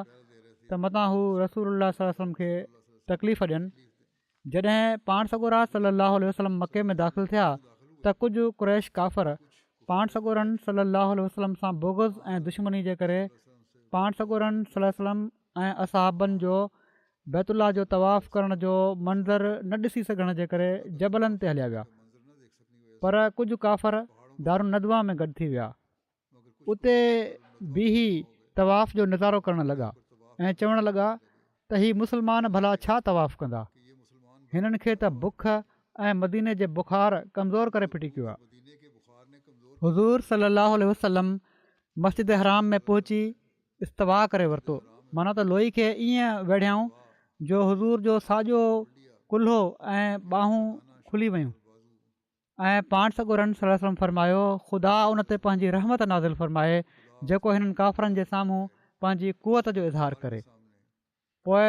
त मतां हू रसूलुल्लाह वसलम खे तकलीफ़ ॾियनि। जॾहिं पाण सॻोरा सलाहु वसलम मके में दाख़िल थिया त कुझु क़ुरैश काफ़र पाण सॻोरनि सलाहु वसलम सां बोगज़ ऐं दुश्मनी जे करे पाण सॻोरनि सलम ऐं असहाबनि जो बैतुल्ला जो तवाफ़ करण जो मंज़र न ॾिसी सघण जे करे जबलनि ते हलिया विया, पर कुझु काफ़र दारुन नदवा में गॾु थी विया। उते बीही तवाफ़ जो नज़ारो करणु लॻा ऐं चवणु लॻा त ही मुस्लमान भला छा तवाफ़ कंदा, हिननि खे त बुख ऐं मदीने जे बुख़ार कमज़ोर करे फिटी कयो आहे। हुज़ूर सलाहु वसलम मस्जिद हराम में पहुची इस्तवा करे वरितो, माना त लोई खे ईअं वेढ़ियाऊं जो हुज़ूर जो साॼो कुल्हो ऐं ॿाहूं खुली वियूं ऐं पाण सॻोरनि सलम फरमायो, ख़ुदा उन ते पंहिंजी रहमत नाज़िल फरमाए जेको हिननि काफ़रनि जे साम्हूं पंहिंजी कुवत जो इज़हार करे। पोइ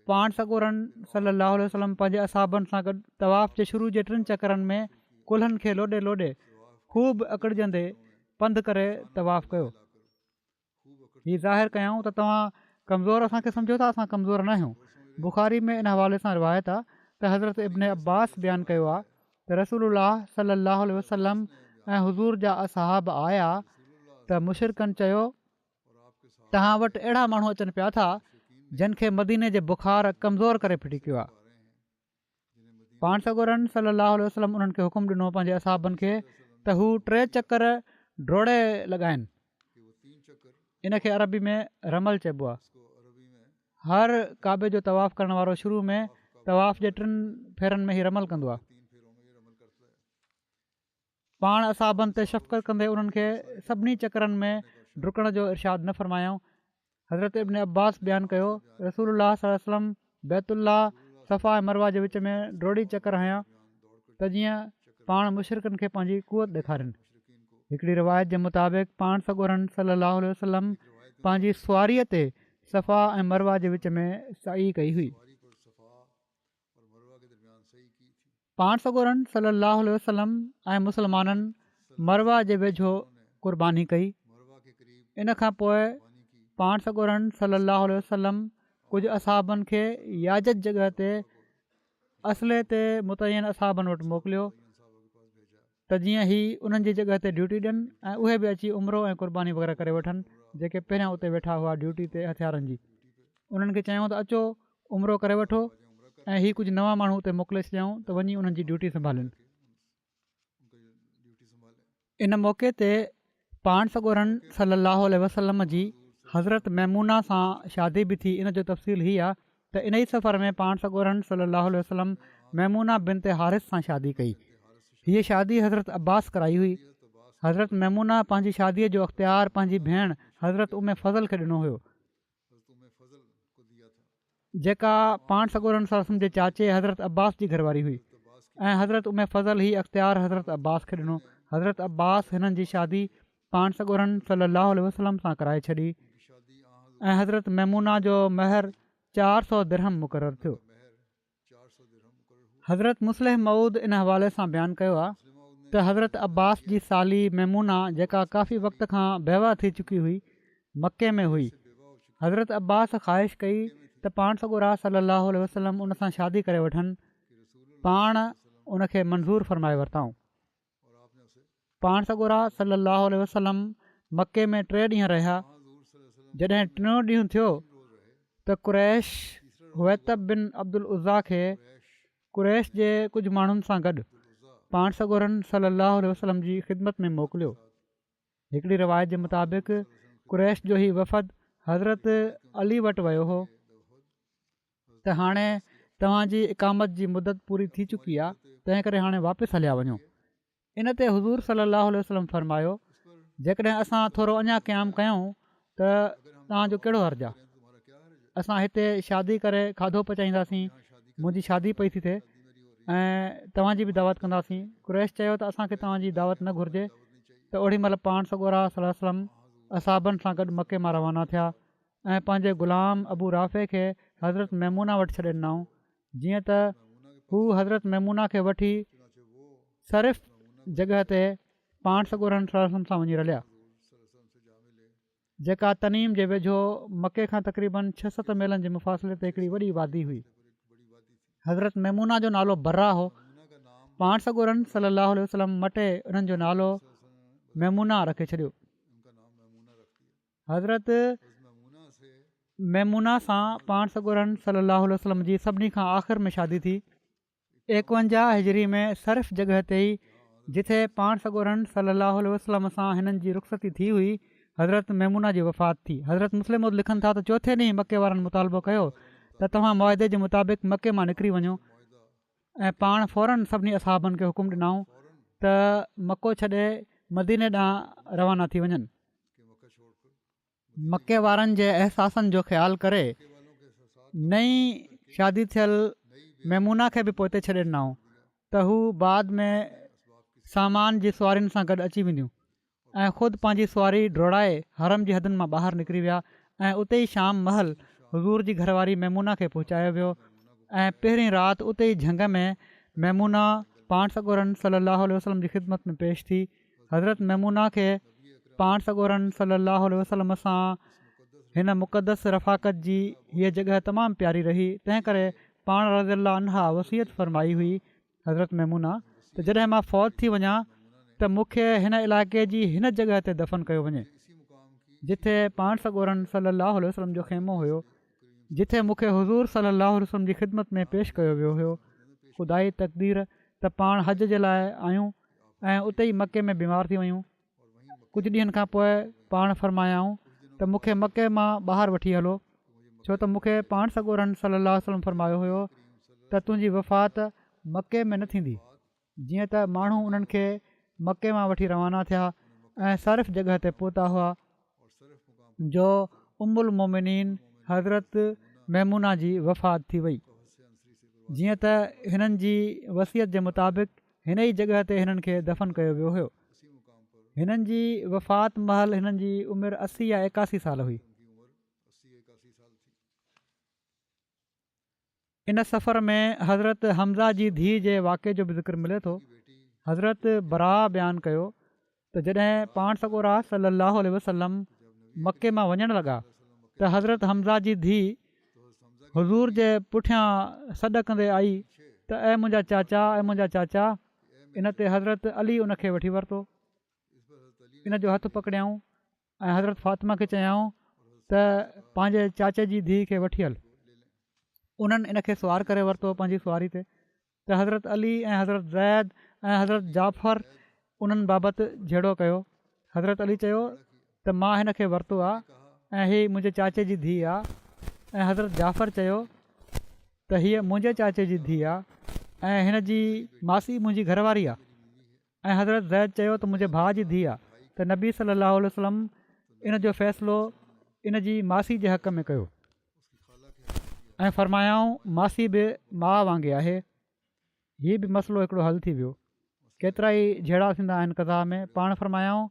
पाण सॻोरनि सलाहु वसलम पंहिंजे असाबनि सां गॾु तवाफ़ जे शुरू जे 3 चकरनि में कुल्हनि खे लोॾे लोॾे ख़ूब अकड़जंदे पंधु करे तवाफ़ कयो। हीअ ज़ाहिर कयूं त तव्हां कमज़ोर असांखे सम्झो था, असां कमज़ोर न आहियूं। बुख़ारी में इन हवाले सां रिवायत आहे त हज़रत इब्न अब्बास बयानु कयो आहे त रसूलुल्लाह सल्लल्लाहु अलैहि वसल्लम ऐं हुज़ूर जा असहाब आया त मुशरिकनि चयो, तव्हां वटि अहिड़ा माण्हू अचनि पिया था जिन खे मदीने जे बुख़ार कमज़ोर करे फिटी कयो आहे। पाण सॻोरनि सल्लल्लाहु अलैहि वसल्लम उन्हनि खे हुकुम ॾिनो पंहिंजे असहाबनि खे त हू 3 चकर डोड़े लॻाइनि। इन खे अरबी में रमल चइबो आहे। हर काबे जो तवाफ़ करण वारो शुरू में तवाफ़ जे 3 फेरनि में ई रमल कंदो आहे। पाण असहाबनि ते शफ़क़त कंदे उन्हनि खे सभिनी चकरनि में डुकण जो इरशाद न फ़रमायूं। हज़रत इब्न अब्बास बयानु कयो, रसूलुल्लाह सल्लल्लाहु अलैहि वसल्लम बैतुल्लाह सफ़ा ऐं मरवा जे विच में डोड़ी चकर हयां त जीअं पाण मुशरिकनि खे पंहिंजी कुवत ॾेखारनि। हिकिड़ी रिवायत जे मुताबिक़ पाण सॻोरनि सल्लल्लाहु अलैहि वसल्लम पंहिंजी सुवारीअ ते सफ़ा ऐं मरवा जे विच में सई कई हुई। पाण सॻोरनि सल्लल्लाहु अलैहि वसल्लम ऐं मुस्लमाननि मरवा जे वेझो क़ुर्बानी कई। इन खां पोइ पाण सॻोरनि सल्लल्लाहु अलैहि वसल्लम कुझु असहाबनि खे याजत जॻह ते असले ते मुतयन असहाबनि वटि मोकिलियो त जीअं ही उन्हनि जी जॻह ते ड्यूटी ॾियनि ऐं उहे बि अची उमिरो ऐं क़ुर्बानी वग़ैरह करे वठनि जेके पहिरियां उते वेठा हुआ ड्यूटी ते हथियारनि जी। उन्हनि खे चयूं त अचो उमिरो करे वठो ऐं हीअ कुझु नवां माण्हू उते मोकिले छॾियऊं त वञी उन्हनि जी ड्यूटी संभालनि। इन मौक़े ते पाण सॻोरनि सल्लल्लाहु अलैहि वसल्लम जी हज़रत मैमूना सां शादी बि थी। इन जो तफ़सील हीअ आहे त इन ई सफ़र में पाण सॻोरनि सल्लल्लाहु अलैहि वसल्लम मैमूना बिनते हारिस सां शादी कई। हीअ शादी हज़रत अब्बास कराई हुई। हज़रत मैमूना पंहिंजी शादीअ जो अख़्तियार पंहिंजी भेण हज़रत उम्मे फज़ल खे ॾिनो हुयो, जेका पाण सॻोरनि सल्लल्लाहु जे चाचे हज़रत अब्बास जी घरवारी हुई ऐं हज़रत उम्मे फज़ल ही अख़्तियार हज़रत अब्बास खे ॾिनो। हज़रत अब्बास हिननि जी शादी पाण सॻोरनि सल्लल्लाहु अलैहि वसल्लम सां कराए छॾी ऐं हज़रत मैमूना जो महर 400 दिरहम मुक़ररु थियो। हज़रत मुस्लिह मऊद इन हवाले सां बयानु कयो आहे त हज़रत अब्बास जी साली मैमूना जेका काफ़ी वक़्त खां बेवा थी चुकी हुई मके में हुई। हज़रत अब्बास ख़्वाहिश कई त पाण सॻोरा सल्लल्लाहु अलैहि वसल्लम उन सां शादी करे वठनि। पाण उनखे मंज़ूरु फ़रमाए वरिताऊं। पाण सॻोरा सल्लल्लाहु अलैहि वसल्लम मके में 3 ॾींहं रहिया। जॾहिं 3 ॾींहुं थियो त कुरैश हुवैतब बिन अब्दुल उज़ा खे कुरैश जे कुझु माण्हुनि सां गॾु पाण सॻोरनि सल्लल्लाहु अलैहि वसल्लम जी ख़िदमत में मोकिलियो। हिकिड़ी रिवायत जे मुताबिक़ कुरैश जो ई वफ़द हज़रत अली वटि वियो हो त हाणे तव्हांजी इक़ामत जी मुदत पूरी थी चुकी आहे, तंहिं करे हाणे वापसि हलिया वञो। इन ते हुज़ूर सल्लल्लाहु अलैहि वसल्लम फ़रमायो, जेकॾहिं असां थोरो अञा क़याम कयूं त तव्हांजो कहिड़ो हर्ज़ु आहे। असां हिते शादी करे खाधो पचाईंदासीं, मुंहिंजी शादी पई थी थिए ऐं तव्हांजी बि दावत कंदासीं। कुरैश चयो त असांखे तव्हांजी दावत न घुरिजे। त ओॾी महिल पाण सॻोरा सल्लल्लाहु अलैहि वसल्लम असहाबनि सां गॾु मके मां रवाना थिया ऐं पंहिंजे ग़ुलाम अबू राफ़े खे हज़रत मैमूना वटि छॾे ॾिनऊं, जीअं त हू हज़रत मैमूना खे वठी सरिफ़ जॻह ते पाण सॻोरनि सल्लल्लाहु अलैहि वसल्लम सां वञी रलिया, जेका तनीम जे वेझो मके खां तक़रीबन 6-7 मीलनि जे मुफ़ासिले ते हिकिड़ी वॾी वादी हुई। हज़रत मैमूना जो नालो बर्रा हो। पाण सॻोरनि सल्लल्लाहु अलैहि वसल्लम मटे उन्हनि जो नालो मैमूना रखे छॾियो। हज़रत मैमूना सां पाण सॻोरनि सल्लल्लाहु अलैहि वसल्लम जी सभिनी खां आख़िर में शादी थी। 51 हिजरी में सरिफ़ जॻह ते ई जिथे पाण सॻोरनि सल्लल्लाहु अलैहि वसल्लम सां हिननि जी रुख़्सती थी हुई, हज़रत मैमूना जी वफ़ात थी। हज़रत मुस्लिम लिखनि था त चौथे ॾींहुं मके वारनि मुतालबो कयो त तव्हां मुआदे जे मुताबिक़ मके मां निकिरी वञो ऐं पाण फ़ौरन सभिनी असहाबनि खे हुकुम ॾिनऊं त मको छॾे मदीने ॾांहुं रवाना थी वञनि। मके वारनि जे अहसासनि जो ख़्यालु करे नई शादी थियल मैमूना खे बि पोइ छॾे ॾिनऊं त हू बाद में सामान जी सुवारियुनि सां गॾु अची वेंदियूं ऐं ख़ुदि पंहिंजी सुवारी डोड़ाए हरम जी हदुनि मां ॿाहिरि निकिरी विया ऐं उते ई शाम महल हुज़ूर जी घरवारी मैमूना खे पहुचायो वियो ऐं पहिरीं राति उते ई झंग में मैमूना पाण सॻोरनि सल्लल्लाहु अलैहि वसल्लम जी ख़िदमत में पेश थी। हज़रत मैमूना खे पाण सॻोरनि सलाहु वसलम सां हिन मुक़दस रफ़ाक़त जी हीअ जॻह तमामु प्यारी रही। तंहिं करे पाण रज़ी अला अनहा वसियत फ़रमाई हुई हज़रत महमूना त जॾहिं मां फ़ौत थी वञा त मूंखे हिन इलाइक़े जी हिन जॻह ते दफ़न कयो वञे जिथे पाण सॻोरनि सलाहु वसलम जो ख़ैमो हुयो, जिथे मूंखे हज़ूर सलाहु वसलम जी ख़िदमत में पेश कयो वियो हुयो। ख़ुदाई तक़दीर त पाण हज जे लाइ आहियूं ऐं उते ई मके में बीमार थी वियूं। कुझु ॾींहंनि खां पोइ पाण फ़रमायाऊं त मूंखे मके मां ॿाहिरि वठी हलो, छो त मूंखे पाण सॻोरनि सलाहु वसलम फ़रमायो हुयो त तुंहिंजी वफ़ात मके में न थींदी। जीअं त माण्हू उन्हनि खे मके मां वठी रवाना थिया ऐं सर्फ़ जॻह ते पहुता हुआ जो उम्मुल मोमिनीन हज़रत महमूना जी वफ़ात थी वई। जीअं त हिननि जी वसियत जे मुताबिक़ हिन ई जॻह ते हिननि खे दफ़न कयो वियो हुयो। हिननि जी वफ़ात महल हिननि जी उमिरि 80 या 81 साल हुई। इन सफ़र में हज़रत हमज़ा जी धीउ जे वाक़े जो बि ज़िक्र मिले थो। हज़रत बरा बयानु कयो त जॾहिं पाण सॻोरा सलाहु वसलम मके मां वञणु लॻा त हज़रत हमज़ा जी धीउ हज़ूर जे पुठियां सॾु कंदे आई त ऐं मुंहिंजा चाचा, ऐं मुंहिंजा चाचा। इन ते हज़रत अली उनखे वठी वरितो, इन जो हथु पकड़ियाऊं ऐं हज़रत फ़ातिमा खे चयाऊं त पंहिंजे चाचे जी धीउ खे वठी हल। उन्हनि इन खे सुवार करे वरितो पंहिंजी सुवारी ते। त हज़रत अली ऐं हज़रत ज़ैद ऐं हज़रत जाफ़र उन्हनि बाबति जहिड़ो कयो। हज़रत अली चयो त मां हिन खे वरितो आहे ऐं हीअ मुंहिंजे चाचे जी धीउ आहे, ऐं हज़रत जाफ़र चयो त हीअ मुंहिंजे चाचे जी धीउ आहे ऐं हिन जी मासी मुंहिंजी घरवारी आहे, ऐं हज़रत ज़ैद चयो त मुंहिंजे भाउ जी धीउ आहे। त नबी सलाहु वसलम इन जो फ़ैसिलो इन जी मासी जे हक़ में कयो ऐं फ़रमायाऊं मासी बि माउ वांगुरु आहे। हीअ बि मसइलो हिकिड़ो हल थी वियो। केतिरा ई जहिड़ा थींदा आहिनि कज़ा में। पाण फ़रमायाऊं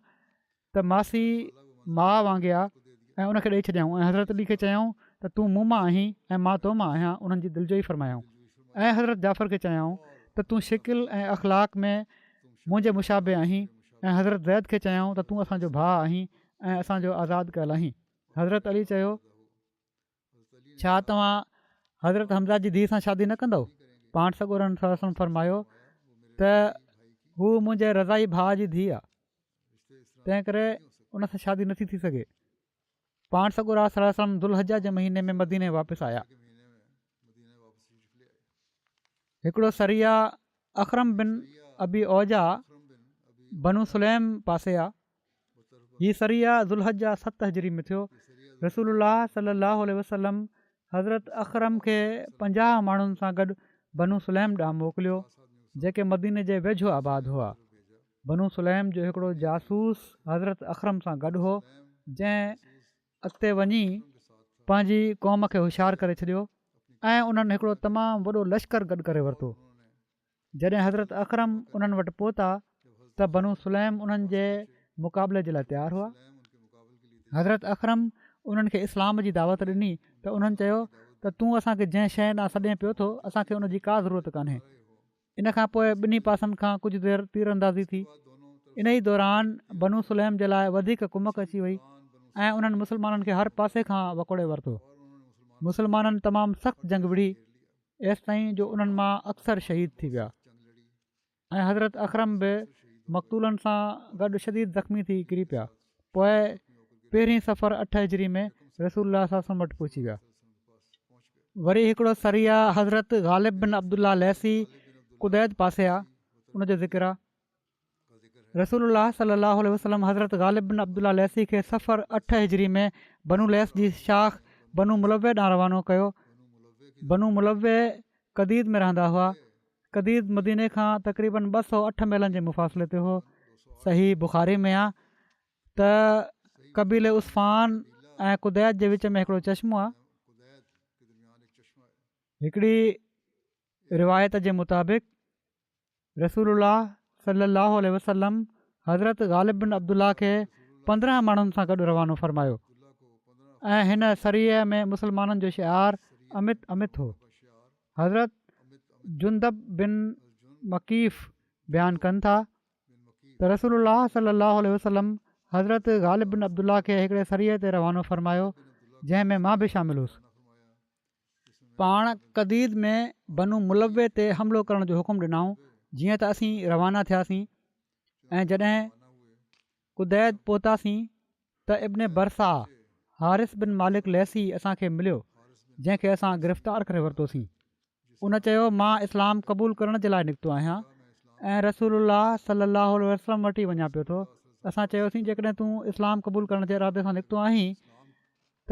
त मासी माउ वांगुरु आहे ऐं उनखे ॾेई छॾियऊं ऐं हज़रत अली खे चयऊं त तूं मूं मां आहीं ऐं मां तो मां आहियां। उन्हनि जी दिलि जो ई फ़रमायाऊं। ऐं हज़रत जाफ़र खे चयाऊं त तूं शिकिल ऐं अख़लाक में मुंहिंजे मुशाबे आहीं, ऐं हज़रत ज़ैद खे चयाऊं त तूं असांजो भाउ आहीं ऐं असांजो आज़ादु कयलु आहीं। हज़रत अली चयो छा तव्हां हज़रत हमज़ा जी धीउ सां शादी न कंदव? पाण सॻोरनि सलम फ़रमायो त हू मुंहिंजे रज़ाई भाउ जी धीउ आहे, तंहिं करे उन सां शादी नथी थी सघे। पाण सॻोरा सलम दुलहजा जे महीने में मदीने वापसि आया। हिकिड़ो सरिया अख़रम बिन अबी औजा बनू सुलैम पासे आहे। हीअ सरिया दुलहजा 7 हिजरी में थियो। रसूलुल्लाह सलाहु वसलम हज़रत अख़रम खे 50 माण्हुनि सां गॾु बनू सुलैम ॾांहुं मोकिलियो जेके मदीने जे वेझो आबाद हुआ। बनू सुलैम जो हिकिड़ो जासूस हज़रत अख़रम सां गॾु हो जंहिं अॻिते वञी पंहिंजी क़ौम खे होशियारु करे छॾियो ऐं उन्हनि हिकिड़ो तमामु वॾो लश्कर गॾु करे वरितो। जॾहिं हज़रत अख़रम उन्हनि वटि पहुता त बनू सुलैम उन्हनि जे मुक़ाबले जे लाइ तयारु हुआ। हज़रत अख़रम उन्हनि खे इस्लाम जी दावत ॾिनी त उन्हनि चयो त तूं असांखे जंहिं शइ ॾांहुं सॾे पियो थो असांखे उनजी का ज़रूरत कान्हे। इन खां पोइ ॿिन्ही पासनि खां कुझु देरि तीर अंदाज़ी थी। इन ई दौरान बनू सुलैम जे लाइ वधीक कुमक अची वई ऐं उन्हनि मुस्लमाननि खे हर पासे खां वकोड़े वरितो। मुस्लमाननि तमामु सख़्तु जंग विढ़ी एसि ताईं जो उन्हनि मां अक्सर शहीद थी विया ऐं हज़रत अख़रम बि मक़तूलनि सां गॾु शदीद ज़ख़्मी थी किरी पिया। पोइ पहिरीं सफ़र 8 हिजरी में रसूलुल्लाह सल्लल्लाहु वटि पहुची विया। वरी हिकिड़ो सरिया हज़रत ग़ालिब बिन अब्दुल्ला लैसी कुदैद पासे आहे, उनजो ज़िक्र आहे। रसूलुल्लाह सल्लल्लाहु वसलम हज़रत ग़ालिब बिन अब्दुल्ला लैसी खे सफ़र 8 हिजरी में बनू लैस जी शाख बनू मुलव्वे ॾांहुं रवानो कयो। बनू मुलव्वे कदीद में रहंदा हुआ। कदीद मदीने खां तक़रीबन 208 मीलनि जे मुफ़ासिले ते हो। सही बुख़ारी में आहे त कबीले उस्फ़ान ऐं कुदैद जे विच में हिकिड़ो चश्मो आहे। हिकिड़ी रिवायत जे मुताबिक़ रसूलुल्लाह सल्लल्लाहु अलैहि वसल्लम हज़रत ग़ालिब बिन अब्दुल्ला खे 15 माण्हुनि सां गॾु रवानो फ़रमायो ऐं हिन सरीअ में मुस्लमाननि जो शिआर अमित अमित हो। हज़रत जुंदब बिन मकीफ़ बयानु कनि था त रसूलुल्लाह सल्लल्लाहु अलैहि वसल्लम हज़रत ग़ालिब बिन अब्दुल्ला खे हिकिड़े सरीअ ते रवानो फ़रमायो जंहिं में मां बि शामिल हुउसि। पाण कदीद में बनू मुलवे ते हमिलो करण जो हुकुम ॾिनऊं। जीअं त असीं रवाना थियासीं ऐं जॾहिं कुदैद पहुतासीं त इब्न बरसा हारिस बिन मालिक लैसी असांखे मिलियो, जंहिंखे असां गिरफ़्तार करे वरितोसीं। उन चयो, मां इस्लाम क़बूल करण जे लाइ निकितो आहियां ऐं रसूलुल्लाह सल्लल्लाहु अलैहि वसल्लम वटि वञा पियो थो। असां चयोसीं, जेकॾहिं तूं इस्लाम क़बूल करण जे इरादे सां निकितो आहीं त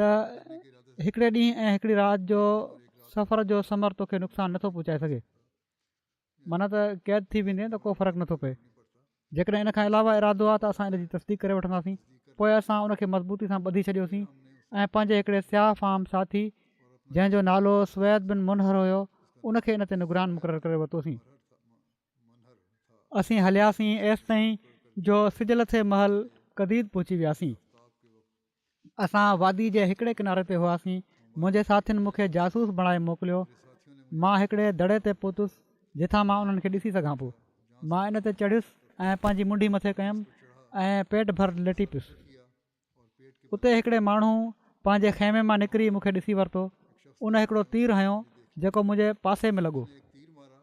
हिकिड़े ॾींहुं ऐं हिकिड़ी राति जो सफ़र जो समर तोखे नुक़सानु नथो पहुचाए सघे, माना त क़ैद थी वेंदे त को फ़र्क़ु नथो पए। जेकॾहिं इन खां अलावा इरादो आहे त असां इन जी तस्दीक करे वठंदासीं। पोइ असां उनखे मज़बूती सां ॿधी छॾियोसीं ऐं पंहिंजे हिकिड़े सियाह फाम साथी जंहिंजो नालो सुवैद बिन मुनहर हुयो, उनखे इन ते निगरान मुक़ररु करे वरितोसीं। असीं हलियासीं एसि ताईं जो सिज लथे महल कदीद पहुची वियासीं। असां वादी जे हिकिड़े किनारे ते हुआसीं। मुंहिंजे साथियुनि मूंखे जासूस बणाए मोकिलियो। मां हिकिड़े दड़े ते पहुतुसि जिथां मां उन्हनि खे ॾिसी सघां पियो। मां इन ते चढ़ियुसि ऐं पंहिंजी मुंडी मथे कयमि ऐं पेट भर लेटी पियुसि। उते हिकिड़े माण्हू पंहिंजे ख़ैमे मां निकिरी मूंखे ॾिसी वरितो। उन हिकिड़ो तीर हयो जेको मुंहिंजे पासे में लॻो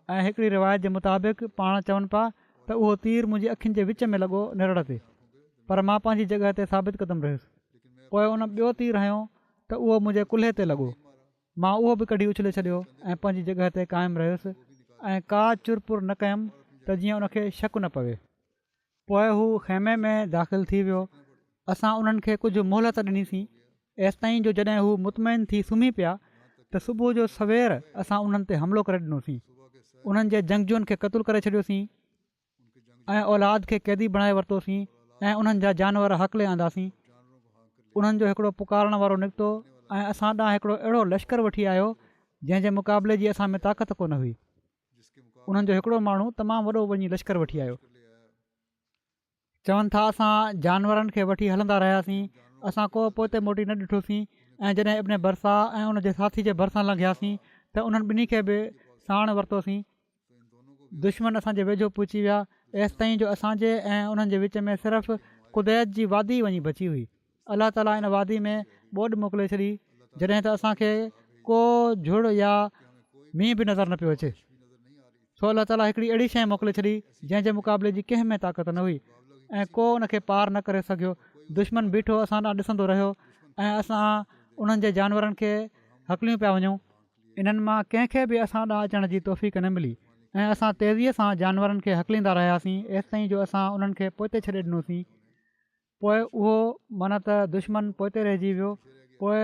ऐं हिकिड़ी रिवायत जे मुताबिक़ पाण चवनि पिया त उहो तीर मुंहिंजी अखियुनि जे विच में लॻो निरड़ ते, पर मां पंहिंजी जॻह ते साबित क़दम रहियुसि। पोइ उन ॿियो तीर हयो त उहो मुंहिंजे कुल्हे ते लॻो। मां उहो बि कढी उछले छॾियो ऐं पंहिंजी जॻह ते क़ाइमु रहियुसि ऐं का चुरपुर न कयमि त जीअं उनखे शक न पवे। पोइ हू ख़ैमे में दाख़िल थी वियो। असां उन्हनि खे कुझु मोहलत ॾिनीसीं एसि ताईं जो जॾहिं हू मुतमइन थी सुम्ही पिया त सुबुह जो सवेर असां उन्हनि ते हमिलो करे ॾिनोसीं। उन्हनि जे जंगजुअनि खे क़तलु करे छॾियोसीं ऐं औलाद खे क़ैदी बणाए वरितोसीं ऐं उन्हनि जा जानवर हक़ले आंदासीं। उन्हनि जो हिकिड़ो पुकारण वारो निकितो ऐं असां ॾांहुं हिकिड़ो अहिड़ो लश्कर वठी आयो जंहिंजे मुक़ाबले जी असां में ताक़त कोन हुई। उन्हनि जो हिकिड़ो माण्हू तमामु वॾो वञी लश्कर वठी आयो। चवनि था असां जानवरनि खे वठी हलंदा रहियासीं। असां को पोइ मोटी न ॾिठोसीं ऐं जॾहिं इब्न बरसा ऐं उनजे साथी जे भरिसां लंघियासीं त उन्हनि ॿिन्ही खे बि साण वरितोसीं। दुश्मन असांजे वेझो पहुची विया एसि ताईं जो असांजे ऐं उन्हनि जे विच में सिर्फ़ु कुदैत जी वादी वञी बची हुई। अलाह ताला इन वादी में ॿोॾि मोकिले छॾी जॾहिं त असांखे को झुड़ या मींहुं बि नज़र न पियो अचे। सो अलाह ताला हिकिड़ी अहिड़ी शइ मोकिले छॾी जंहिंजे मुक़ाबले जी कंहिं में ताक़त न हुई ऐं को उनखे पार न करे सघियो। दुश्मन बीठो असां ॾांहुं ॾिसंदो रहियो ऐं असां उन्हनि जे जानवरनि खे हकलियूं पिया वञूं। इन्हनि मां कंहिंखे बि असां ॾांहुं अचण जी तौफ़ीक़ न मिली ऐं असां तेज़ीअ सां जानवरनि खे हकलींदा रहियासीं एसि ताईं जो असां उन्हनि खे पोइ छॾे ॾिनोसीं। पोइ उहो माना त दुश्मन पोइ रहिजी वियो। पोइ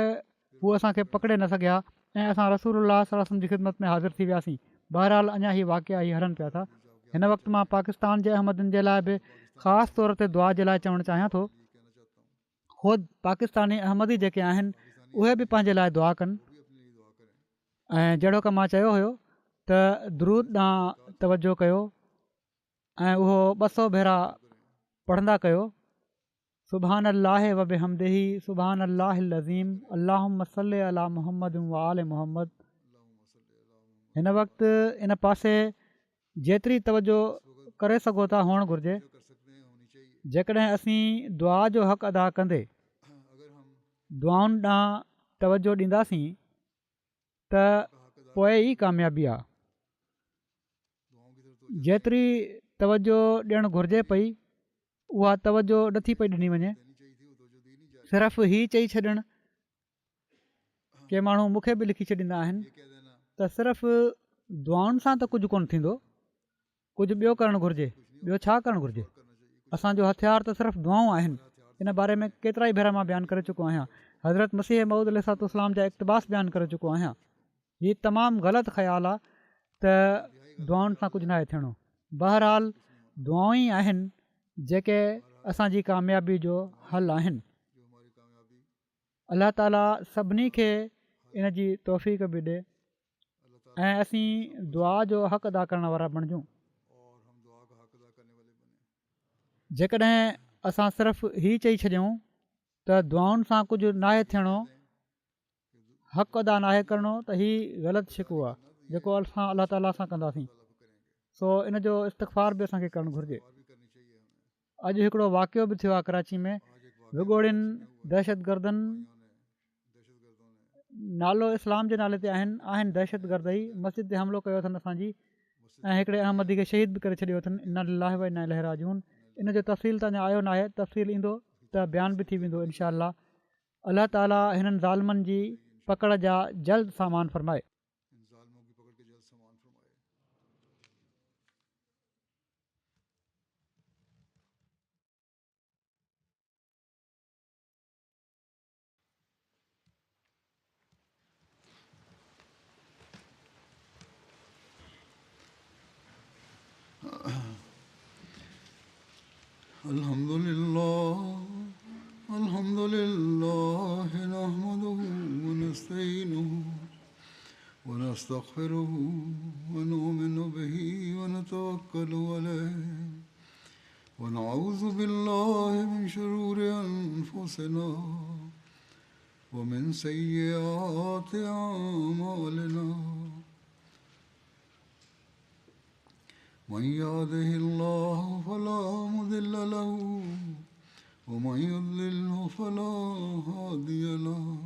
हू असांखे पकिड़े न सघिया ऐं असां रसूलुल्लाह सल्लल्लाहु अलैहि वसल्लम जी ख़िदमत में हाज़िर थी वियासीं। बहरहाल अञा हीअ वाक़िया ही हलनि पिया था। हिन वक़्तु मां पाकिस्तान जे अहमदनि जे लाइ बि ख़ासि तौर ते दुआ जे लाइ चवणु चाहियां थो। ख़ुदि पाकिस्तानी अहमदी जेके आहिनि उहे बि पंहिंजे लाइ दुआ कनि ऐं जहिड़ो की मां चयो हुयो त दुरूद ॾांहुं तवजो कयो ऐं उहो 200 भेरा पढ़ंदा कयो। सुभान अल्लाह व बिहम्दिही सुभान अल्लाहिल अज़ीम अल्लाहुम्म सल्लि अला मुहम्मद व आले मुहम्मद। हिन वक़्तु इन पासे जेतिरी तवजो करे सघो था हुअणु घुरिजे। जेकॾहिं असीं दुआ जो हक़ अदा कंदे दुआउनि ॾांहुं तवजो ॾींदासीं त पोइ ई कामयाबी आहे। जेतिरी तवजो ॾियणु घुरिजे पई उहा तवजो नथी पई ॾिनी वञे। सिर्फ़ु ही चई छॾणु के माण्हू मूंखे बि लिखी छॾींदा आहिनि त सिर्फ़ु दुआउनि सां त कुझु कोन्ह थींदो, कुझु ॿियो करणु घुरिजे। ॿियो छा करणु घुरिजे? असांजो हथियार त सिर्फ़ु दुआऊं आहिनि। इन बारे में केतिरा ई भेरा मां बयानु करे चुको आहियां। हज़रत मसीह मऊद अलैहिस्सलाम जा इक़्तिबास बयानु करे चुको आहियां। हीअ तमामु ग़लति ख़्यालु आहे त दुआउनि सां कुझु न आहे थियणो। बहरहाल दुआऊं ई आहिनि जेके असांजी कामयाबी जो हल आहिनि। अलाह ताला सभिनी खे इन जी तौफ़ीक़ बि ॾिए ऐं असीं दुआ जो हक़ अदा करण वारा बणिजूं। जेकॾहिं असां सिर्फ़ु ही चई छॾियूं त दुआउनि सां कुझु नाहे थियणो, हक़ अदा नाहे करणो, त हीउ ग़लति शिकवो आहे जेको असां अलाह ताला सां कंदासीं। सो इन जो इस्तग़फ़ार बि असांखे करणु घुरिजे। अॼु हिकिड़ो वाक़ियो बि थियो आहे कराची में विगोड़ियुनि दहशतगर्दनि नालो इस्लाम जे नाले ते आहिनि दहशतगर्द ई मस्जिद ते हमिलो कयो अथनि असांजी ऐं हिकिड़े अहमदी खे शहीद बि करे छॾियो अथनि इन लाहे व इन लहराजून इन जो तफ़सील त अञा आयो न आहे तफ़सील ईंदो त बयानु बि थी वेंदो इनशा अलाह ताला हिननि ज़ालमनि जी पकड़ जा जल्द सामान फ़रमाए Alhamdulillah nahmaduhu wa nasta'inuhu wa nastaghfiruhu wa nu'minu bihi wa natawakkalu alayhi wa na'udhu billahi min shururi anfusina wa min sayyiati a'malina man yahdihillahu fala mudilla lahu ومن يضلله فلا هادي له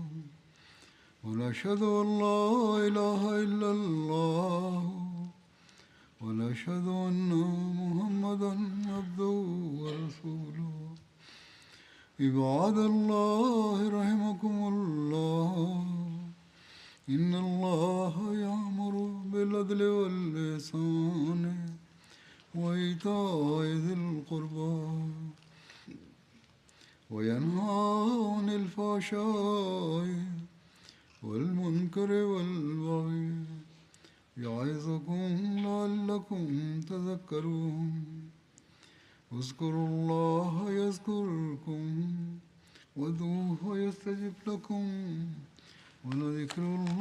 ونشهد أن لا إله إلا الله ونشهد أن محمدا عبده ورسوله عباد الله رحمكم الله إن الله يأمر بالعدل والإحسان وإيتاء ذي القربى وينهى عن الفحشاء والمنكر والبغي يعظكم لعلكم تذكرون اذكروا الله يذكركم وادعوه يستجب لكم ولذكر الله